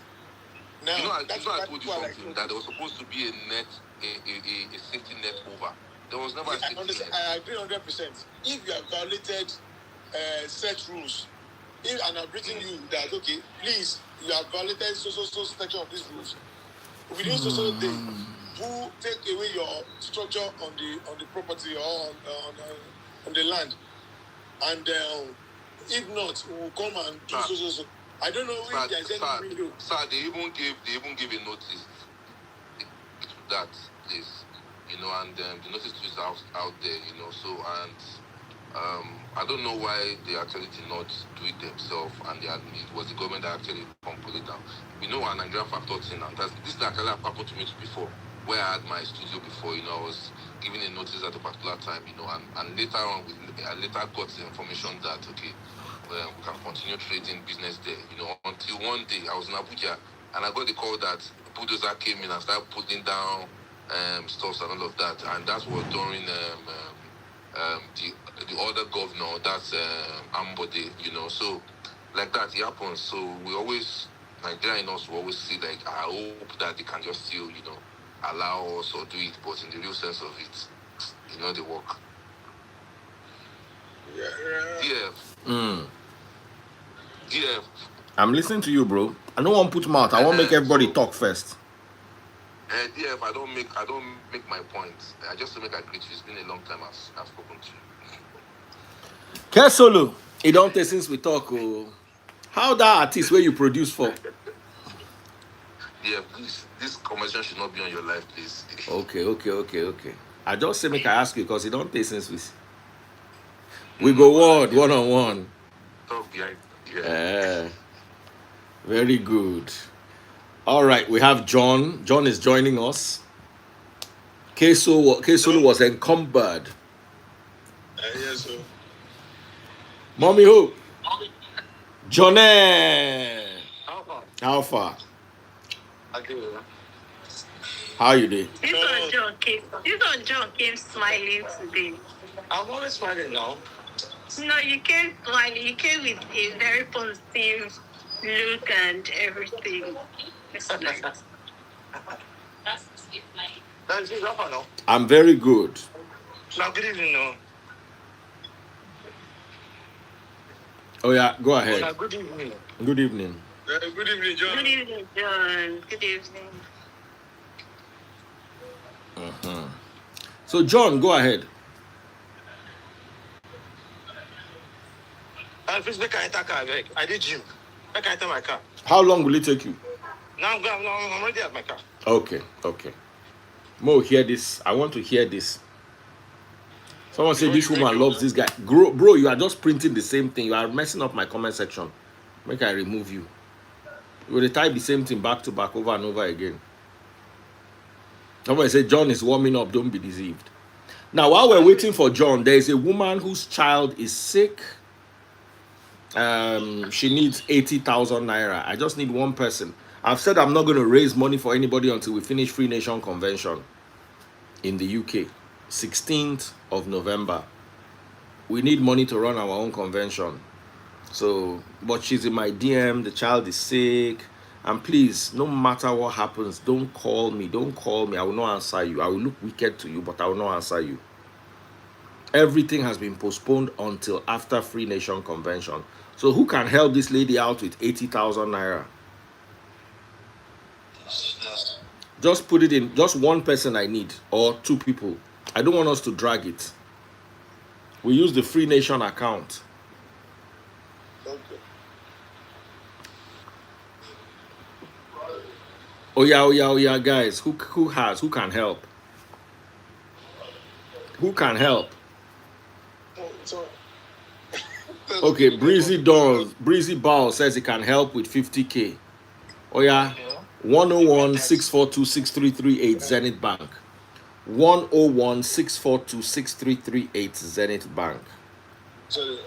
Speaker 4: Now,
Speaker 6: You know, I told you something that there was supposed to be a safety net over. There was never a safety net.
Speaker 4: I agree 100%. If you have violated set rules, and I've written you that, okay, please, you have violated so section of these rules, within so day, who take away your structure on the property or on the land, and if not, we will come and do so. I don't know if there is any window.
Speaker 6: Sir, they even give a notice to that place, you know, and the notice is out there, you know. So I don't know why they actually did not do it themselves, and it was the government that actually put it down. We know our Nigerian factor thing, and this actually happened to me before, where I had my studio before, you know, I was given a notice at a particular time, you know, and later on, I later got the information that, okay, we can continue trading business there, you know, until one day I was in Abuja, and I got the call that bulldozer came in and started putting down stuff and all of that, and that was during the other governor, that's Ambode, you know, so like that it happens. So we always, Nigeria in us, we always see like, I hope that they can just still, you know, allow us or do it, but in the real sense of it, you know, they work. DF. DF.
Speaker 5: I'm listening to you, bro. I don't want to put mouth. I want to make everybody talk first.
Speaker 6: DF, I don't make my points. I just to make agree to you. It's been a long time I've spoken to you.
Speaker 5: Kesolo, it don't take since we talk. Oh. How that artist where you produce for?
Speaker 6: Yeah, please. This conversation should not be on your life, please.
Speaker 5: Okay. I just say make I ask you because it don't take since we go one on one.
Speaker 6: Talk behind.
Speaker 5: Yeah. Very good. All right, we have John. John is joining us. Kesolo was encumbered.
Speaker 4: Yes, sir.
Speaker 5: Mommy Hope. Johnny. How far? How you doing?
Speaker 3: This one John came smiling today.
Speaker 7: I'm always smiling now.
Speaker 3: No, you came smiling. You came with a very positive look and everything. It's nice.
Speaker 7: That's it, Rafa, no?
Speaker 5: I'm very good.
Speaker 7: Now, good evening, no?
Speaker 5: Oh yeah, go ahead.
Speaker 7: Now, good evening.
Speaker 5: Good evening.
Speaker 4: Good evening, John.
Speaker 3: Good evening, John. Good evening.
Speaker 5: So John, go ahead.
Speaker 7: Please make I enter car, Greg. I did gym. Make I enter my car.
Speaker 5: How long will it take you?
Speaker 7: Now I'm already at my car.
Speaker 5: Okay. Mo, hear this. I want to hear this. Someone said this woman loves this guy. Bro, you are just printing the same thing. You are messing up my comment section. Make I remove you. You will type the same thing back to back over and over again. Somebody said John is warming up. Don't be deceived. Now, while we're waiting for John, there is a woman whose child is sick. She needs 80,000 naira. I just need one person. I've said I'm not going to raise money for anybody until we finish Free Nation Convention in the UK, 16th of November. We need money to run our own convention. So, but she's in my DM. The child is sick. And please, no matter what happens, don't call me. Don't call me. I will not answer you. I will look wicked to you, but I will not answer you. Everything has been postponed until after Free Nation Convention. So who can help this lady out with 80,000 naira? Just put it in. Just one person I need, or two people. I don't want us to drag it. We use the Free Nation account.
Speaker 4: Okay.
Speaker 5: Oh yeah, guys. Who can help? Who can help?
Speaker 4: So,
Speaker 5: Okay, Breezy Ball says he can help with 50K. Oh yeah, 101-642-6338 Zenith Bank. 101-642-6338 Zenith Bank.
Speaker 4: sorry.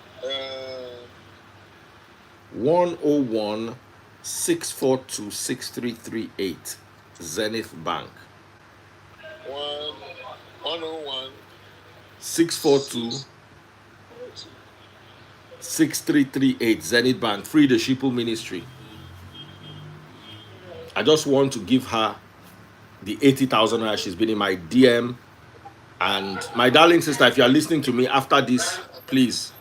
Speaker 5: 101-642-6338 Zenith Bank.
Speaker 4: 101
Speaker 5: 642-6338 Zenith Bank. Free the Sheeple Ministry. I just want to give her the 80,000 naira. She's been in my DM. And my darling sister, if you are listening to me after this, please,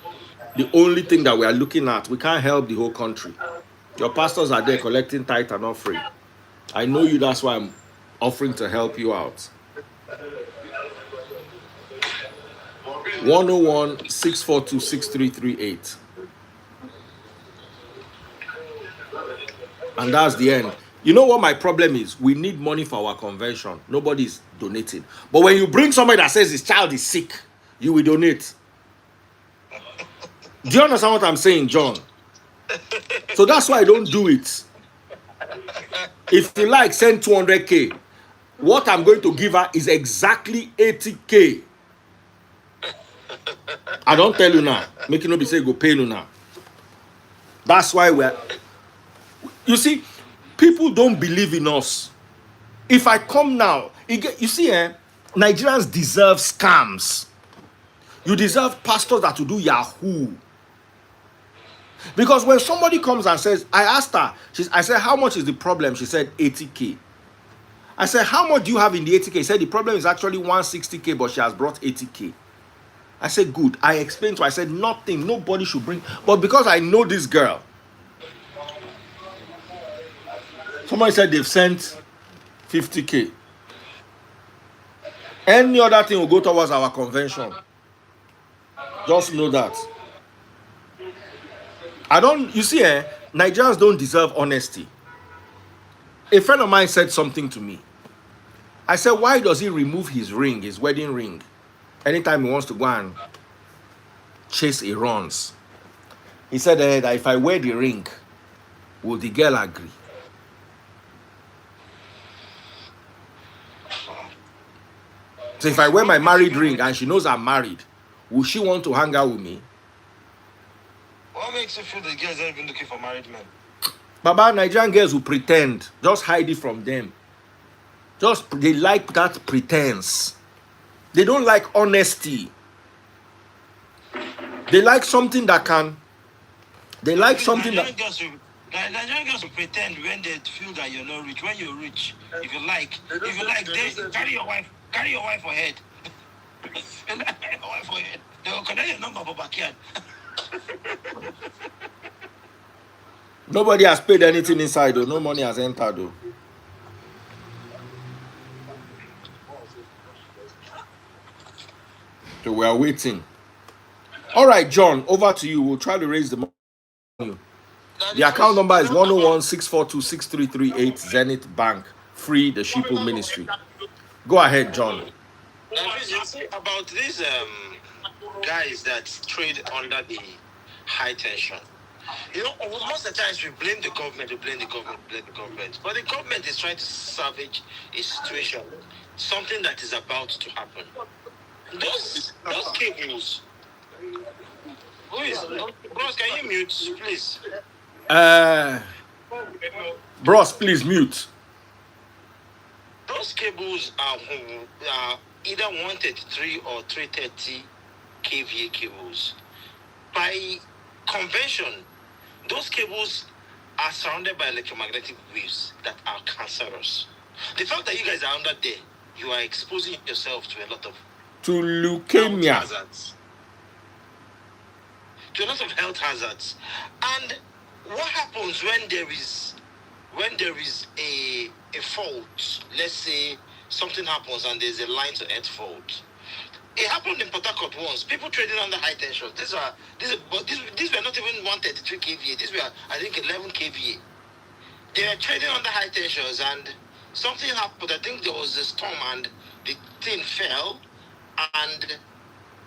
Speaker 5: the only thing that we are looking at, we can't help the whole country. Your pastors are there collecting tithe and offering. I know you, that's why I'm offering to help you out. 101-642-6338. And that's the end. You know what my problem is? We need money for our convention. Nobody's donating. But when you bring somebody that says his child is sick, you will donate. Do you understand what I'm saying, John? So that's why I don't do it. If you like, send 200K. What I'm going to give her is exactly 80K. I don't tell you now. Make it not be say go pay you now. That's why we're... You see, people don't believe in us. If I come now, you see, Nigerians deserve scams. You deserve pastors that will do Yahoo. Because when somebody comes and says, I asked her, I said, how much is the problem? She said, 80K. I said, how much do you have in the 80K? She said, the problem is actually 160K, but she has brought 80K. I said, good. I explained to her, I said, nothing, nobody should bring. But because I know this girl, somebody said they've sent 50K. Any other thing will go towards our convention. Just know that. You see, Nigerians don't deserve honesty. A friend of mine said something to me. I said, why does he remove his ring, his wedding ring, anytime he wants to go and chase Irons? He said that if I wear the ring, will the girl agree? So if I wear my married ring and she knows I'm married, will she want to hang out with me?
Speaker 7: What makes you feel the girls aren't even looking for married men?
Speaker 5: Baba, Nigerian girls will pretend. Just hide it from them. They like that pretense. They don't like honesty. They like something that can... Nigerian
Speaker 7: girls will pretend when they feel that you're not rich. When you're rich, if you like, they carry your wife for head. They will connect your number for backyard.
Speaker 5: Nobody has paid anything inside though. No money has entered though. So we are waiting. All right, John, over to you. We'll try to raise the money. The account number is 101-642-6338 Zenith Bank. Free the Sheeple Ministry. Go ahead, John.
Speaker 7: About these guys that trade under the high tension. You know, most of the times we blame the government. But the government is trying to salvage a situation, something that is about to happen. Those cables. Who is? Bros, can you mute, please?
Speaker 5: Bros, please mute.
Speaker 7: Those cables are either 133 or 330 kVA cables. By convention, Those cables are surrounded by electromagnetic waves that are cancerous. The fact that you guys are under there, you are exposing yourself to a lot of
Speaker 5: leukemia.
Speaker 7: health hazards. To a lot of health hazards. And what happens when there is a fault? Let's say something happens and there's a line to earth fault. It happened in Port Harcourt once. People trading under high tension. These were not even 133 kVA. These were, I think, 11 kVA. They were trading under high tensions, and something happened. I think there was a storm, and the thing fell, and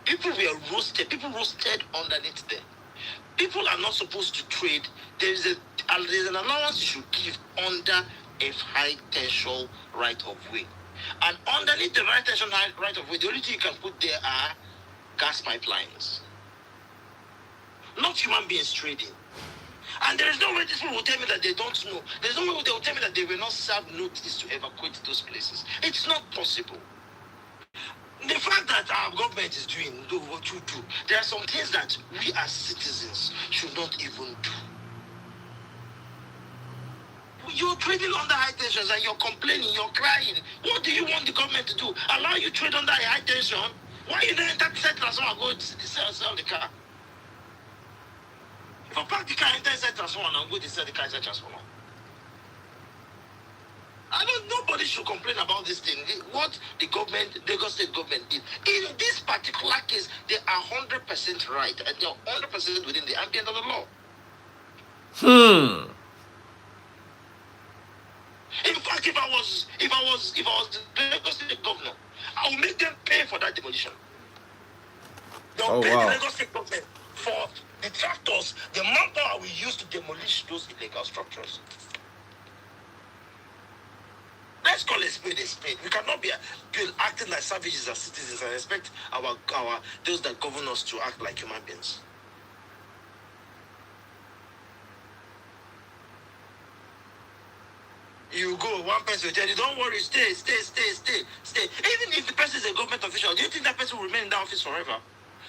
Speaker 7: people were roasted. People roasted underneath there. People are not supposed to trade. There's an allowance you should give under a high tension right of way. And underneath the high tension right of way, the only thing you can put there are gas pipelines. Not human beings trading. And there is no way these people will tell me that they don't know. There's no way they will tell me that they will not serve notice to evacuate those places. It's not possible. The fact that our government is doing what you do, there are some things that we as citizens should not even do. You're trading under high tensions and you're complaining, you're crying. What do you want the government to do? Allow you trade under a high tension? Why you don't enter the transformer and go to sell the car? If I park the car, enter inside transformer and go to sell the car inside transformer. Nobody should complain about this thing. What the government, Lagos State government did. In this particular case, they are 100% right and they are 100% within the ambient of the law. In fact, if I was the Lagos State governor, I would make them pay for that demolition. They'll pay the Lagos State government for the tractors, the manpower we use to demolish those illegal structures. Let's call a spade a spade. We cannot be acting like savages as citizens and expect our those that govern us to act like human beings. You go, one person will tell you, don't worry, stay. Even if the person is a government official, do you think that person will remain in that office forever?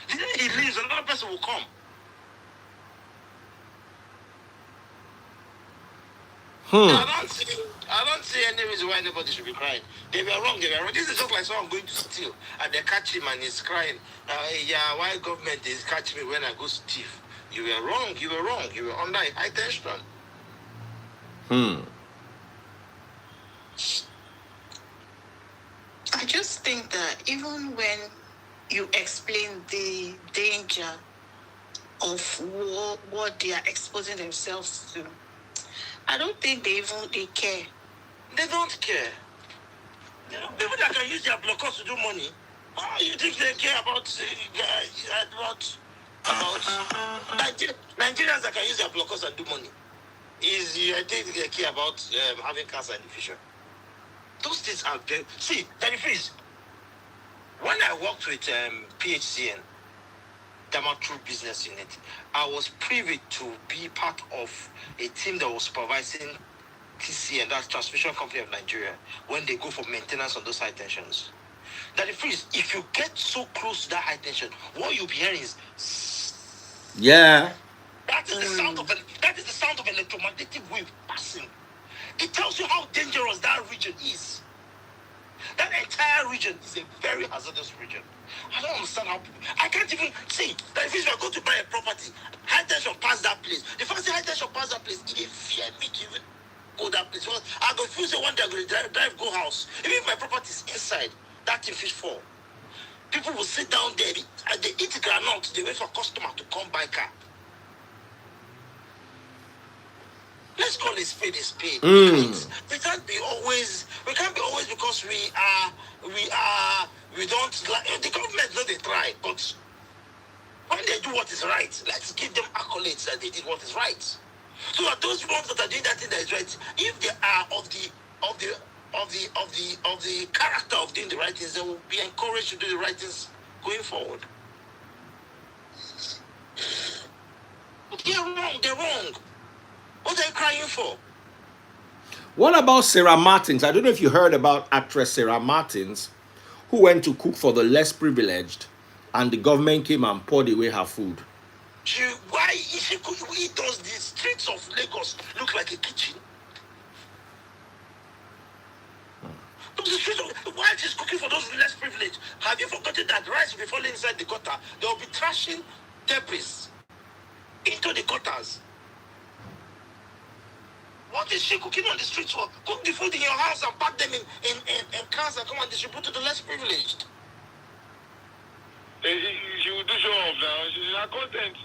Speaker 7: The day he leaves, another person will come. I don't see any reason why anybody should be crying. They were wrong. This is just like someone going to steal and they catch him and he's crying. Why government is catching me when I go steal? You were wrong. You were under a high tension.
Speaker 3: I just think that even when you explain the danger of what they are exposing themselves to, I don't think they care.
Speaker 7: They don't care. People that can use their blockers to do money. Oh, you think they care about Nigerians that can use their blockers and do money? I think they care about having cancer in the future. Those things are very... See, Danny Freeze, when I worked with PHCN, Damatru Business Unit, I was privy to be part of a team that was supervising TCN, that's Transmission Company of Nigeria, when they go for maintenance on those high tensions. Danny Freeze, if you get so close to that high tension, what you'll be hearing is...
Speaker 5: Yeah.
Speaker 7: That is the sound of an electromagnetic wave passing. It tells you how dangerous that region is. That entire region is a very hazardous region. I don't understand how people... I can't even see that if you are going to buy a property, high tension pass that place. The first thing high tension pass that place, it fear me to even go that place. Well, I go feel say one day I'm going to drive go house. Even if my property is inside, that thing fish fall. People will sit down there and they eat granite. They wait for customer to come buy car. Let's call it spade a spade. We can't be always because we don't like the government. Know they try, but when they do what is right, let's give them accolades that they did what is right. So that those ones that are doing that thing that is right, if they are of the character of doing the right things, they will be encouraged to do the right things going forward. But they're wrong. What are you crying for?
Speaker 5: What about Sarah Martins? I don't know if you heard about actress Sarah Martins, who went to cook for the less privileged, and the government came and poured away her food.
Speaker 7: Why is she cooking? He does the streets of Lagos look like a kitchen? Why she's cooking for those less privileged? Have you forgotten that rice will be falling inside the gutter? They will be trashing debris into the gutters. What is she cooking on the streets for? Cook the food in your house and pack them in cans and come and distribute to the less privileged.
Speaker 4: She will do show off now. She's a content.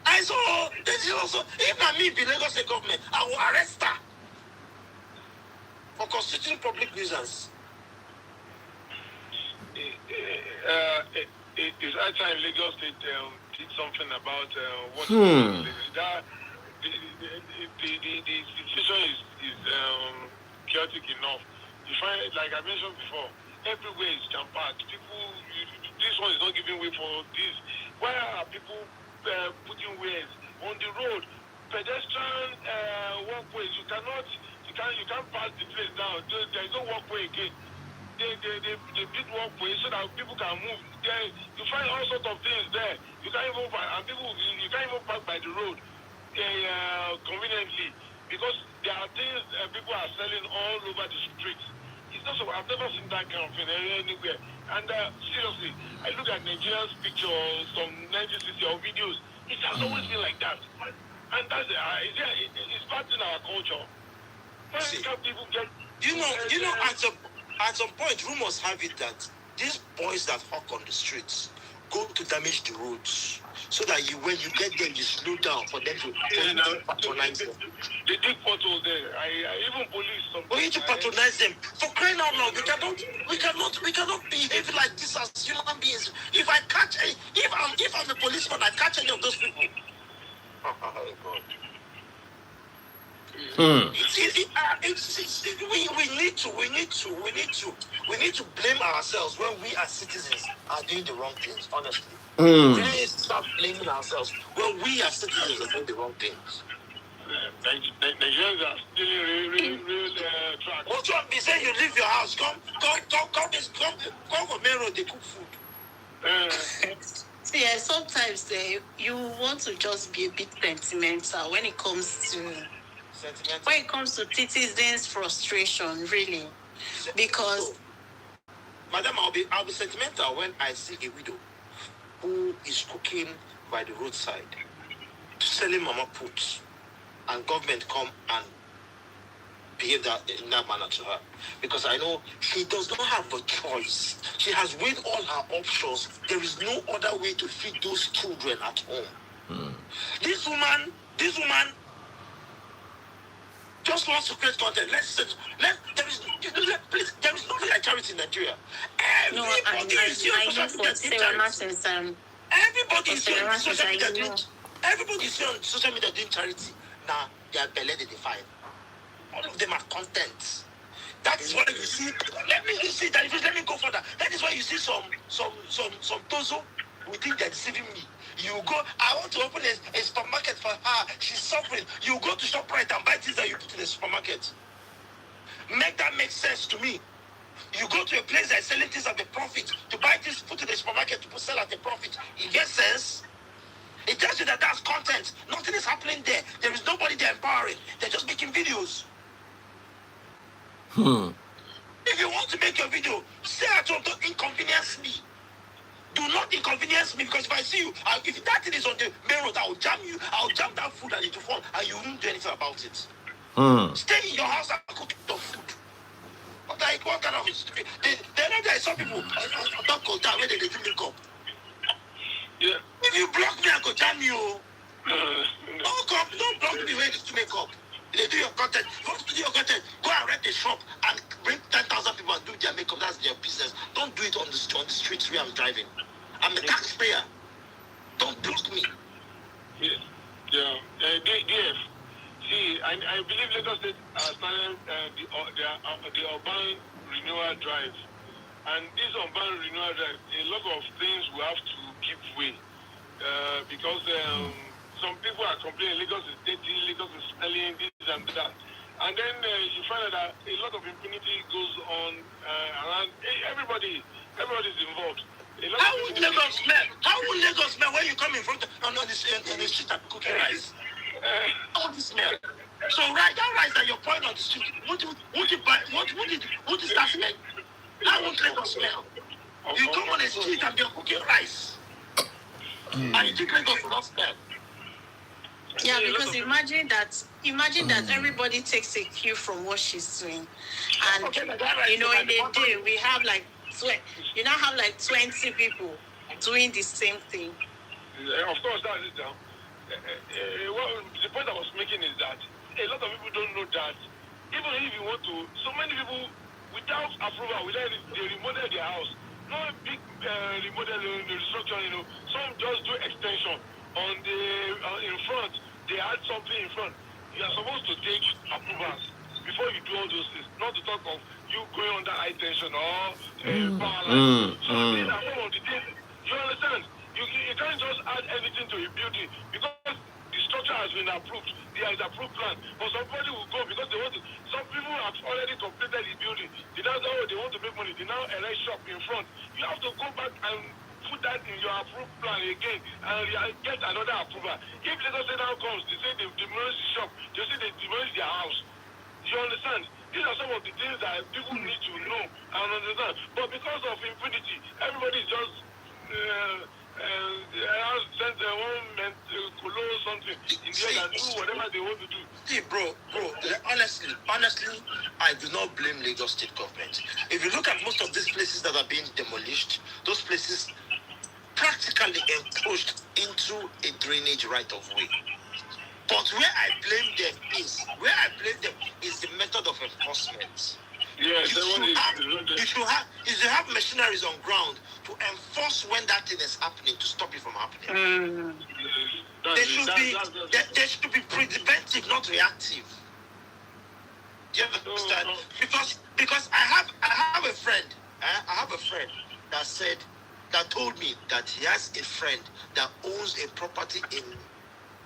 Speaker 7: I saw this is also, if not me, the Lagos State government, I will arrest her for constituting public nuisance.
Speaker 4: It's high time Lagos State did something about what the situation is chaotic enough. You find, like I mentioned before, everywhere is jam-packed. People, this one is not giving way for this. Why are people putting ways on the road? Pedestrian walkways. You can't pass the place down. There is no walkway again. They build walkways so that people can move. You find all sorts of things there. You can't even park by the road conveniently because there are things people are selling all over the streets. It's not so. I've never seen that kind of thing anywhere. And seriously, I look at Nigerians' pictures, some 1960 or videos. It has always been like that. And that's it's part in our culture. Why can't people get?
Speaker 7: At some point, rumors have it that these boys that hawk on the streets go to damage the roads, so that when you get there, you slow down for them to patronize them.
Speaker 4: They dig potholes there. I even police.
Speaker 7: We need to patronize them. For crying out loud, we cannot behave like this as human beings. If I'm a policeman, I catch any of those people. Oh God. We need to blame ourselves when we as citizens are doing the wrong things. Honestly, we need to stop blaming ourselves when we as citizens are doing the wrong things.
Speaker 4: Nigerians are stealing real tracks.
Speaker 7: What you be saying? You leave your house, come for main road, they cook food.
Speaker 3: Yeah, sometimes you want to just be a bit sentimental when it comes to citizens' frustration, really, because.
Speaker 7: Madam, I'll be sentimental when I see a widow who is cooking by the roadside, selling mama puts, and government come and behave in that manner to her, because I know she does not have a choice. She has weighed all her options. There is no other way to feed those children at home. This woman just wants to create content. There is nothing like charity in Nigeria. Everybody is here on social media doing charity. Now they are belly they define. All of them are content. That is why you see. Let me go further. That is why you see some tozo who think they're deceiving me. You go, I want to open a supermarket for her. She's suffering. You go to ShopRite and buy things that you put in the supermarket. Make that make sense to me. You go to a place that's selling things at a profit to buy things, put in the supermarket to sell at a profit. It makes sense. It tells you that that's content. Nothing is happening there. There is nobody there empowering. They're just making videos. If you want to make your video, say at home, don't inconvenience me. Do not inconvenience me, because if I see you, if that thing is on the main road, I will jam you. I will jam that food and it will fall, and you won't do anything about it. Stay in your house and cook the food. What kind of stupid? They know there are some people don't go down when they do makeup.
Speaker 4: Yeah.
Speaker 7: If you block me, I go jam you. Don't block me when you do makeup. They do your content. If you want to do your content, go and rent a shop and bring 10,000 people and do their makeup. That's their business. Don't do it on the streets where I'm driving. I'm a taxpayer. Don't block me.
Speaker 4: Yeah. DF. See, I believe Lagos State started the urban renewal drive. And this urban renewal drive, a lot of things will have to give way. Because some people are complaining Lagos is dirty, Lagos is smelling, this and that. And then you find out that a lot of impunity goes on around. Everybody's involved.
Speaker 7: How would Lagos smell? How would Lagos smell when you come in front of on the street and cooking rice? How would it smell? So that rice that you're pouring on the street, what is that smell? How would Lagos smell? You come on the street and you're cooking rice. And you think Lagos will not smell?
Speaker 3: Yeah, because imagine that everybody takes a cue from what she's doing, and in a day we have like 20 people doing the same thing.
Speaker 4: Of course, that is down. The point I was making is that a lot of people don't know that even if you want to, so many people without approval, they remodel their house. No big remodel, restructure. Some just do extension on the in front. They add something in front. You are supposed to take approvals before you do all those things. Not to talk of you going under high tension or power line. So these are some of the things. You understand? You can't just add anything to a building because the structure has been approved. There is approved plan. But somebody will go because they want to. Some people have already completed the building. They want to make money. They now erect shop in front. You have to go back and put that in your approved plan again and get another approval. If Lagos State now comes, they say they demolish the shop. They say they demolish their house. You understand? These are some of the things that people need to know and understand. But because of impunity, everybody is just sent one something in there and do whatever they want to do.
Speaker 7: See, bro, honestly, I do not blame Lagos State government. If you look at most of these places that are being demolished, those places practically encroached into a drainage right of way. But where I blame them is the method of enforcement.
Speaker 4: Yes,
Speaker 7: you should have machineries on ground to enforce when that thing is happening to stop it from happening. They should be preventive, not reactive. Do you understand? Because I have a friend. I have a friend that told me that he has a friend that owns a property in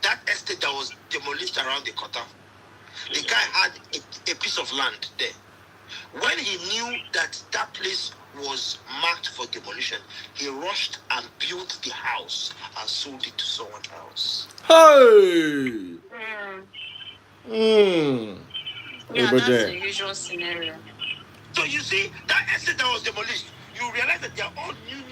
Speaker 7: that estate that was demolished around the Kota. The guy had a piece of land there. When he knew that place was marked for demolition, he rushed and built the house and sold it to someone else.
Speaker 5: Hey!
Speaker 3: Yeah, that's the usual scenario.
Speaker 7: So you see, that estate that was demolished, you realize that they are all new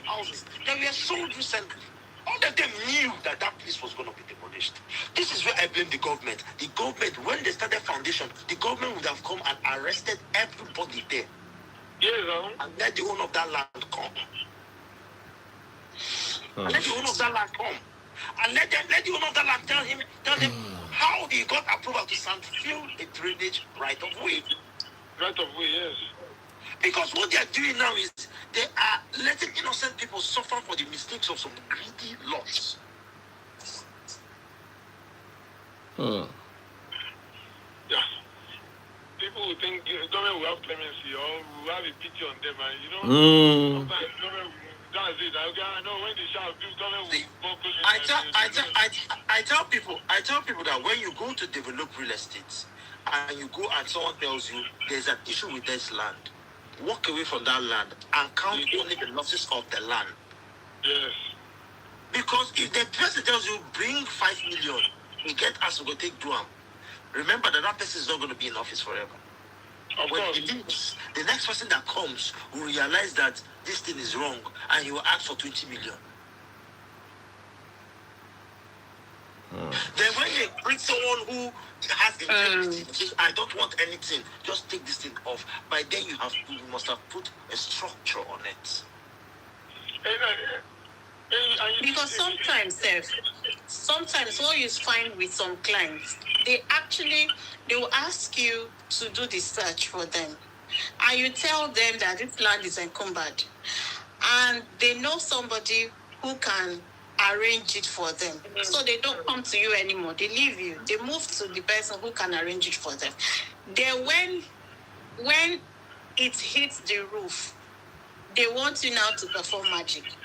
Speaker 7: houses that were sold recently. All of them knew that place was going to be demolished. This is where I blame the government. The government, when they started foundation, the government would have come and arrested everybody there. And let the owner of that land come. And let the owner of that land come. And let the owner of that land tell them how he got approval to fill a drainage right of way.
Speaker 4: Right of way, yes.
Speaker 7: Because what they are doing now is they are letting innocent people suffer for the mistakes of some greedy laws.
Speaker 4: Yeah. People who think government will have clemency or will have a pity on them, and sometimes government, that's it. I know when they shout, government will focus.
Speaker 7: I tell people that when you go to develop real estate and you go and someone tells you there's an issue with this land, walk away from that land and count only the losses of the land.
Speaker 4: Yes.
Speaker 7: Because if the person tells you bring 5 million, you get us to go take Duam. Remember that person is not going to be in office forever.
Speaker 4: Of course.
Speaker 7: He leaves, the next person that comes will realize that this thing is wrong and he will ask for 20 million. Then when they bring someone who has integrity, I don't want anything, just take this thing off. By then you must have put a structure on it.
Speaker 3: Because sometimes what you find with some clients, they will ask you to do the search for them. And you tell them that this land is encumbered. And they know somebody who can arrange it for them. So they don't come to you anymore. They leave you. They move to the person who can arrange it for them. Then when it hits the roof, they want you now to perform magic.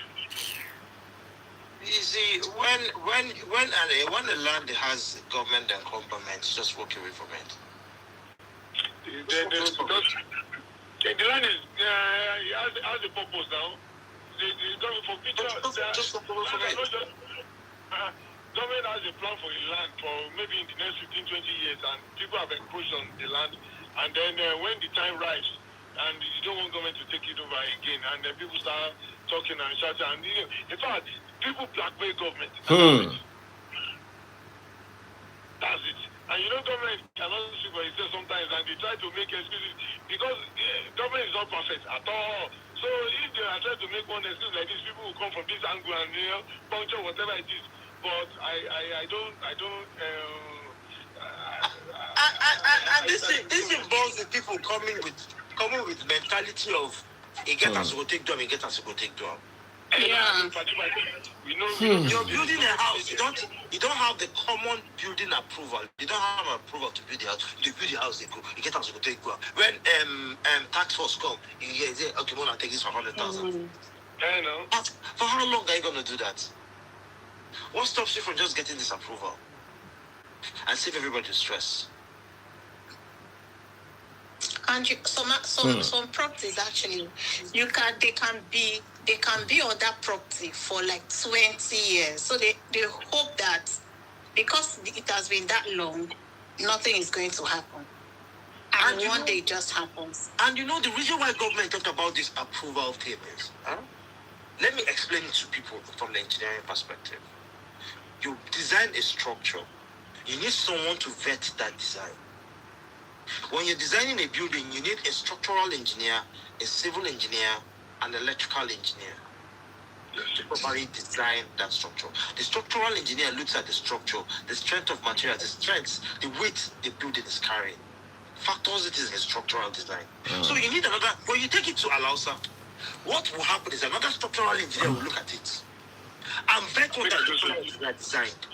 Speaker 7: You see, when a land has government encumberment, just walk away from it.
Speaker 4: The land is has a purpose now. government for future. Government has a plan for the land for maybe in the next 15, 20 years, and people have encroached on the land. And then when the time arrives, and you don't want government to take it over again, and then people start talking and shouting, and in fact, people blackmail government. That's it. And government cannot see for itself sometimes, and they try to make excuses because government is not perfect at all. So if they are trying to make one excuse like this, people will come from this angle and puncture whatever it is. But I don't.
Speaker 7: And this involves the people coming with mentality of a get as go take them, a get as go take them.
Speaker 3: Yeah.
Speaker 7: You're building a house. You don't have the common building approval. You don't have approval to build the house. You build the house, they go. You get as go take go. When tax force come, you say, okay, we'll take this for 100,000. But for how long are you gonna do that? What stops you from just getting this approval and save everybody stress?
Speaker 3: And some properties actually, they can be on that property for like 20 years. So they hope that because it has been that long, nothing is going to happen. And one day it just happens.
Speaker 7: And the reason why government talked about this approval thing is, let me explain it to people from the engineering perspective. You design a structure, you need someone to vet that design. When you're designing a building, you need a structural engineer, a civil engineer, and an electrical engineer to properly design that structure. The structural engineer looks at the structure, the strength of materials, the strengths, the weight the building is carrying. Factors it is in structural design. So you need another, when you take it to Alausa, what will happen is another structural engineer will look at it and vet what adjustments are designed.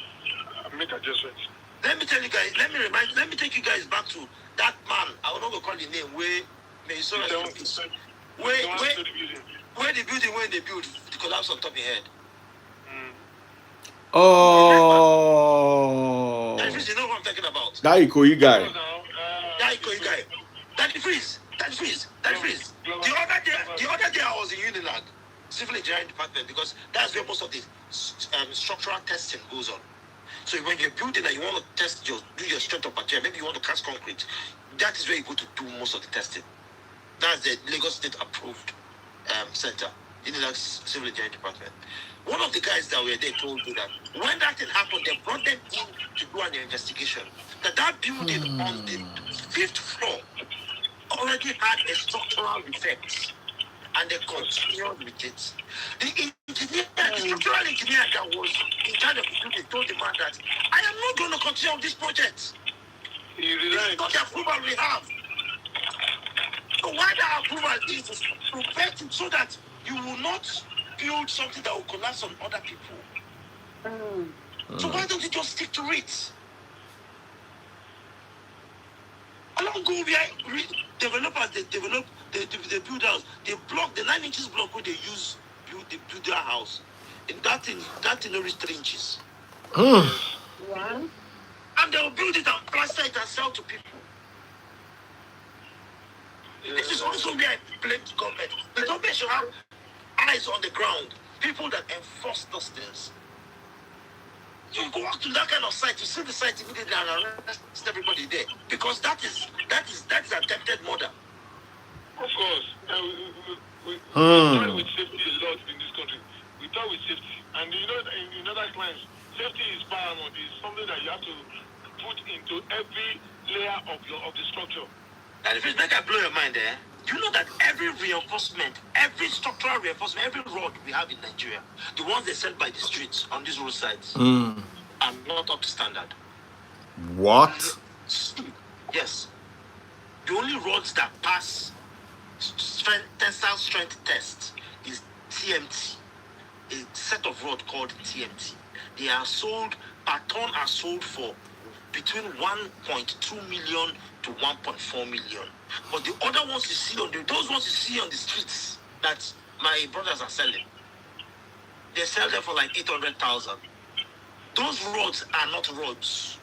Speaker 4: Make adjustments.
Speaker 7: Let me tell you guys, let me take you guys back to that man. I will not go call the name where the building when they build the collapse on top of your head.
Speaker 5: Oh,
Speaker 7: That is, you know what I'm talking about.
Speaker 5: that Ikoyi guy.
Speaker 7: That Ikoyi guy. That freeze. The other day I was in Unilag, civil engineering department, because that's where most of the structural testing goes on. So when you're building and you want to test do your strength of material, maybe you want to cast concrete, that is where you go to do most of the testing. That's the Lagos State approved center in the civil engineering department. One of the guys that were there told me that when that thing happened, they brought them in to do an investigation. That building on the 5th floor already had a structural defect, and they continued with it. The structural engineer that was in charge of the building told the man that I am not going to continue on this project. This is not the approval we have. So why the approval is to vet it so that you will not build something that will collapse on other people. So why don't you just stick to it? Along go where developers they build house, they block the 9 inches block where they use build their house. And that thing only 3 inches.
Speaker 3: Wow.
Speaker 7: And they will build it and plaster it and sell to people. This is also where I blame the government. The government should have eyes on the ground, people that enforce those things. You go out to that kind of site, you see the site immediately and arrest everybody there, because that is attempted murder.
Speaker 4: Of course, we start with safety a lot in this country. We start with safety, and in other clients, safety is paramount. It's something that you have to put into every layer of the structure.
Speaker 7: And if it's like I blow your mind there, do you know that every reinforcement, every structural reinforcement, every road we have in Nigeria, the ones they sell by the streets on these roadsides, are not up to standard.
Speaker 5: What?
Speaker 7: Yes. The only roads that pass tensile strength test is TMT, a set of road called TMT. They are sold, per ton are sold for between 1.2 million to 1.4 million. But the other ones you see those ones you see on the streets that my brothers are selling, they sell them for like 800,000. Those roads are not roads.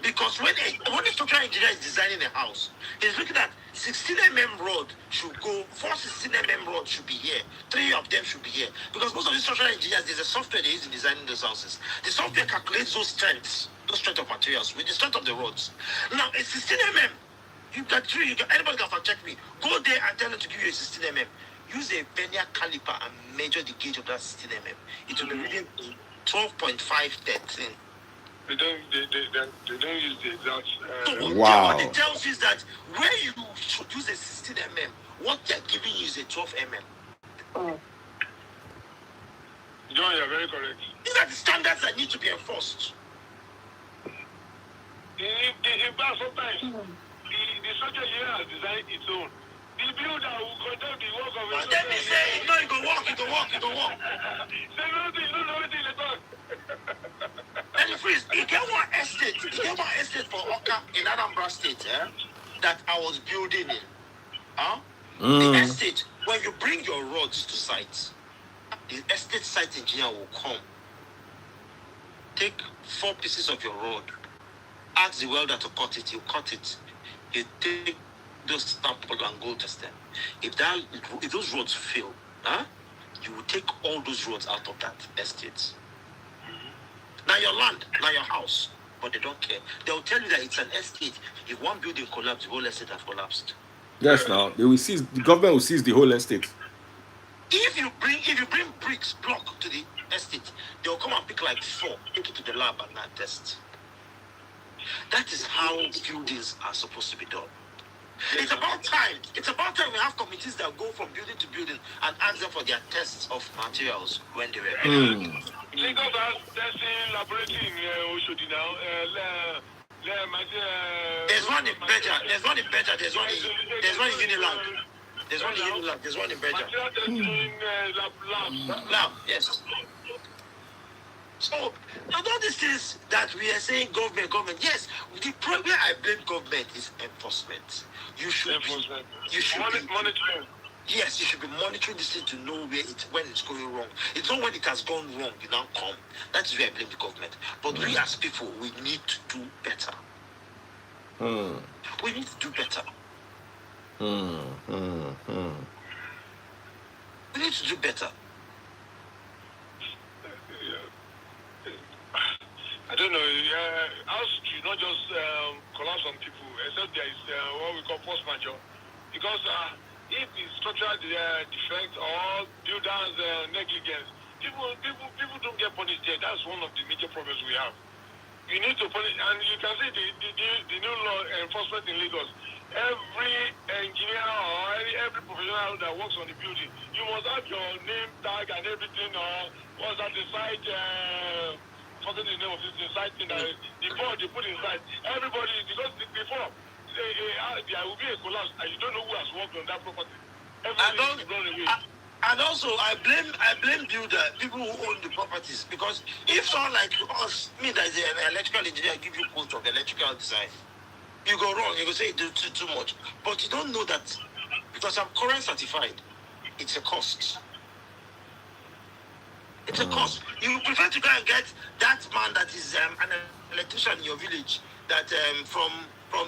Speaker 7: Because when a structural engineer is designing a house, he's looking at 16 mm road should go, 4 16 mm road should be here, 3 of them should be here. Because most of these structural engineers, there's a software they use in designing those houses. The software calculates those strengths of materials with the strength of the roads. Now, a 16 mm, you got 3, anybody can fact check me. Go there and tell them to give you a 16 mm. Use a vernier caliper and measure the gauge of that 16 mm. It will be reading 12.513.
Speaker 4: They don't use the exact.
Speaker 7: So
Speaker 5: Wow.
Speaker 7: what it tells you is that where you should use a 16 mm, what they're giving you is a 12 mm.
Speaker 4: John, you're very correct.
Speaker 7: These are the standards that need to be enforced.
Speaker 4: In fact, sometimes the structure here has designed its own. The builder will conduct the work of
Speaker 7: But then they say, no, you go walk.
Speaker 4: Say nothing, you don't know anything at all.
Speaker 7: And the freeze, you get one estate for Oka in Anambra State, that I was building in. The estate, when you bring your rods to site, the estate site engineer will come, take 4 pieces of your rod, ask the welder to cut it, he'll cut it. He'll take those sample and go test them. If those roads fail, you will take all those roads out of that estate. Now your land, now your house, but they don't care. They'll tell you that it's an estate. If one building collapsed, the whole estate has collapsed.
Speaker 5: Yes, now they will seize. The government will seize the whole estate.
Speaker 7: If you bring bricks, block to the estate, they'll come and pick like 4, take it to the lab and not test. That is how buildings are supposed to be done. It's about time. It's about time we have committees that go from building to building and ask them for their tests of materials when they were ready.
Speaker 4: Lagos has testing laboratory in Oshodi now.
Speaker 7: There's one in Beja. There's one in Beja. There's one in Unilag. There's one in Unilag. There's one in Beja.
Speaker 4: Material testing
Speaker 7: Lab, yes. So, all these things that we are saying government, yes, where I blame government is enforcement. You should be
Speaker 4: monitoring.
Speaker 7: Yes, you should be monitoring this thing to know when it's going wrong. It's not when it has gone wrong, you now come. That is where I blame the government. But we as people, we need to do better. We need to do better. We need to do better.
Speaker 4: I don't know. House should not just collapse on people, except there is what we call force majeure. Because if the structural defect or builders negligence, people don't get punished there. That's one of the major problems we have. You need to punish, and you can see the new law enforcement in Lagos. Every engineer or every professional that works on the building, you must have your name tag and everything, or what's that the site. Forget the name of this inside thing that the board they put inside. Everybody, because before there will be a collapse and you don't know who has worked on that property. Everybody is blown away.
Speaker 7: And also, I blame builder, people who own the properties, because if someone like us, me that is an electrical engineer, give you quote of electrical design, you go wrong, you go say you do too much, but you don't know that because I'm current certified, it's a cost. It's a cost. You prefer to go and get that man that is an electrician in your village that from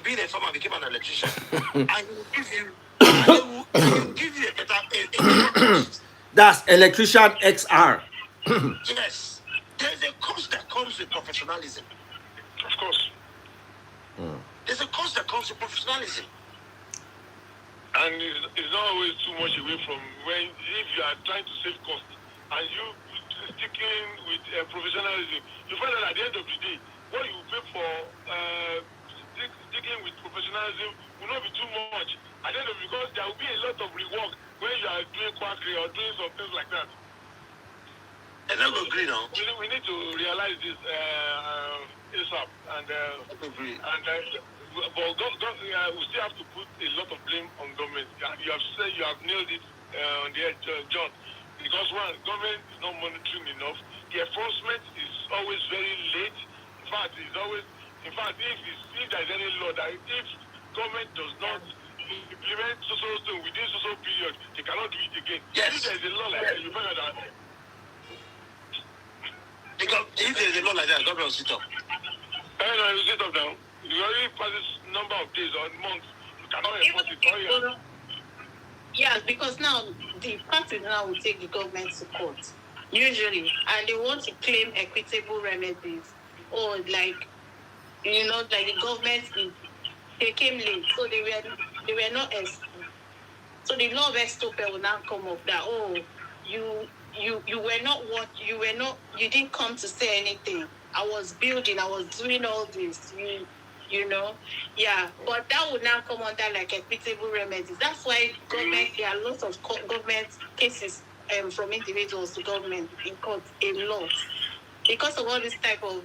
Speaker 7: being a farmer became an electrician, and he will give you a better cost.
Speaker 5: That's electrician XR.
Speaker 7: Yes, there's a cost that comes with professionalism.
Speaker 4: Of course.
Speaker 7: There's a cost that comes with professionalism.
Speaker 4: And it's not always too much away from if you are trying to save cost and you sticking with professionalism, you find that at the end of the day, what you pay for sticking with professionalism will not be too much. At the end of it, because there will be a lot of rework when you are doing quackery or doing some things like that.
Speaker 7: And I will agree now.
Speaker 4: We need to realize this ASAP. But we still have to put a lot of blame on government. You have said you have nailed it on the edge, John. Because one, government is not monitoring enough. The enforcement is always very late. In fact, if there is any law that if government does not implement social thing within social period, they cannot do it again.
Speaker 7: Yes.
Speaker 4: If there is a law like that, you find out that.
Speaker 7: If there is a law like that, government will sit up.
Speaker 4: No, you sit up now. You already pass this number of days or months, you cannot
Speaker 3: Even
Speaker 4: enforce it. Oh, yeah.
Speaker 3: yeah, because now the party now will take the government to court, usually, and they want to claim equitable remedies. Or like, like the government they came late, so they were not as so the law of estoppel will now come up that you were not what you didn't come to say anything. I was building, I was doing all this. Yeah, but that would now come under like equitable remedies. That's why there are lots of government cases from individuals to government in court, a lot, because of all this type of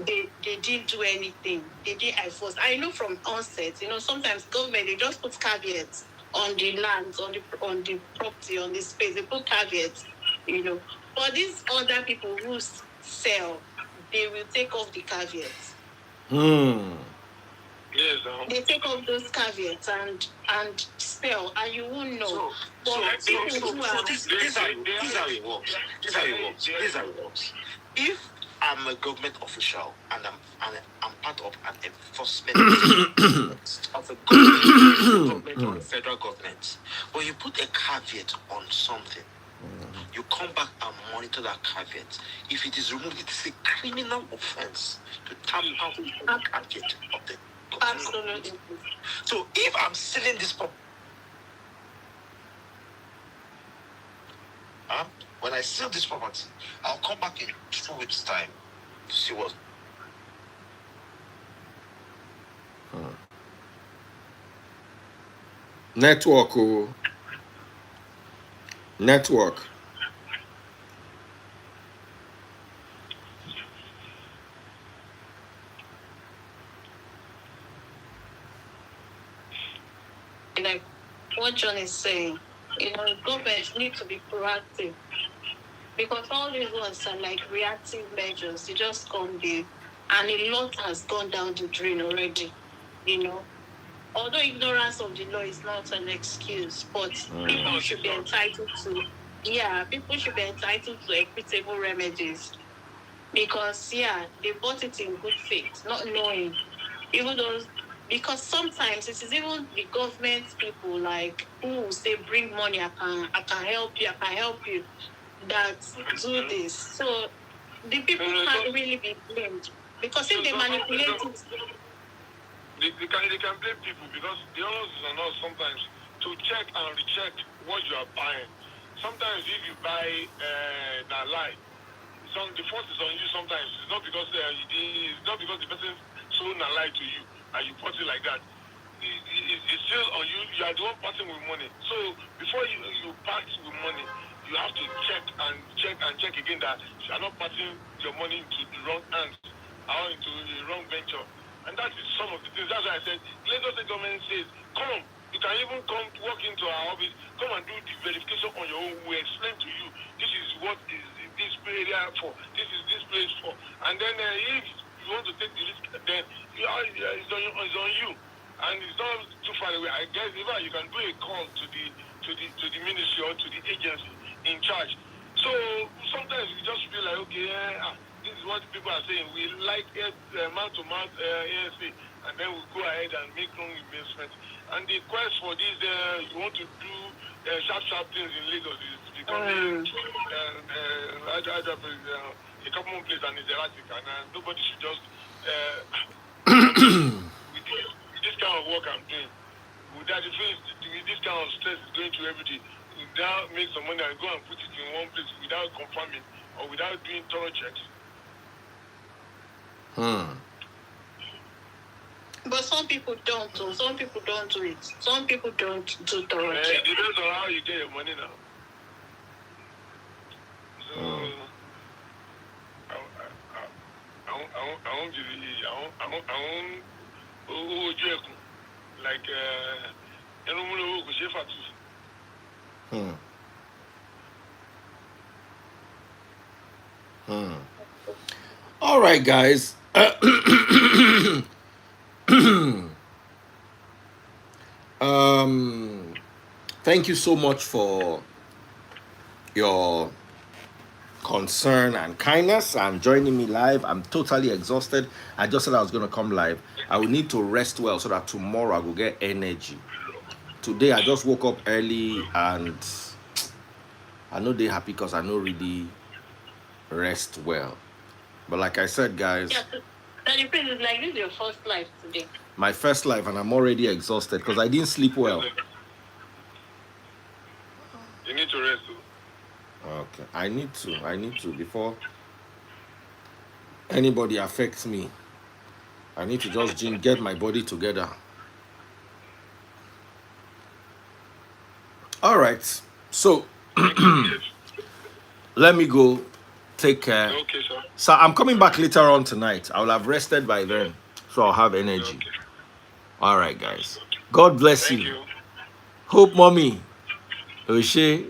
Speaker 3: they didn't do anything. They didn't enforce. I know from onset, sometimes government they just put caveats on the land, on the property, on the space. They put caveats, But these other people who sell, they will take off the caveats.
Speaker 4: Yes,
Speaker 3: They take off those caveats and spell, and you won't know.
Speaker 7: This is how it works. This is how it works. If I'm a government official and I'm part of an enforcement of a government or a federal government, when you put a caveat on something, you come back and monitor that caveat. If it is removed, it is a criminal offense to tamper with the caveat of the government.
Speaker 3: Absolutely.
Speaker 7: So if I'm selling this property, when I sell this property, I'll come back in 2 weeks' time to see what.
Speaker 5: Network. Network.
Speaker 3: Like what John is saying, governments need to be proactive, because all these ones are like reactive measures. You just come there, and a lot has gone down the drain already. Although ignorance of the law is not an excuse, but people should be entitled to. Yeah, people should be entitled to equitable remedies, because they bought it in good faith, not knowing, even though. Because sometimes it is even the government people like who will say bring money, I can help you, that do this. So the people can't really be blamed, because if they manipulate it.
Speaker 4: They can blame people, because the onus is on us sometimes to check and recheck what you are buying. Sometimes if you buy that lie, the fault is on you. Sometimes it's not because the person sold a lie to you and you bought it like that. It's still on you. You are the one parting with money. So before you part with money, you have to check again that you are not parting your money into the wrong hands or into the wrong venture. And that is some of the things. That's why I said, Lagos State government says, come, you can even come to walk into our office, come and do the verification on your own. We explain to you, this is what is this area for, this is this place for. And then if you want to take the risk, then it's on you. And it's not too far away. I guess even you can do a call to the ministry or to the agency in charge. So sometimes we just feel like, okay, this is what people are saying. We like mouth-to-mouth ANC, and then we go ahead and make wrong investments. And the quest for this, you want to do sharp things in Lagos is becoming a common place, and it's erratic, and nobody should just with this kind of work I'm doing, with this kind of stress is going through every day, without make some money and go and put it in one place without confirming or without doing thorough checks.
Speaker 3: But some people don't do. Some people don't do it. Some people don't do thorough checks.
Speaker 4: It depends on how you get your money now. So I won't give you. I won't like
Speaker 5: All right, guys. Thank you so much for your concern and kindness and joining me live. I'm totally exhausted. I just said I was going to come live. I will need to rest well so that tomorrow I will get energy. Today I just woke up early and I know they're happy because I know really rest well. But like I said, guys,
Speaker 3: Yeah, Daddy Prince, it's like this is your first life today.
Speaker 5: my first life, and I'm already exhausted because I didn't sleep well.
Speaker 4: You need to rest.
Speaker 5: Okay, I need to before anybody affects me. I need to just get my body together. All right, so let me go. Take care.
Speaker 4: Okay, sir.
Speaker 5: So I'm coming back later on tonight. I will have rested by then, so I'll have energy.
Speaker 4: Okay.
Speaker 5: All right, guys. God bless
Speaker 4: Thank
Speaker 5: you.
Speaker 4: you.
Speaker 5: Hope, mommy. Oshe.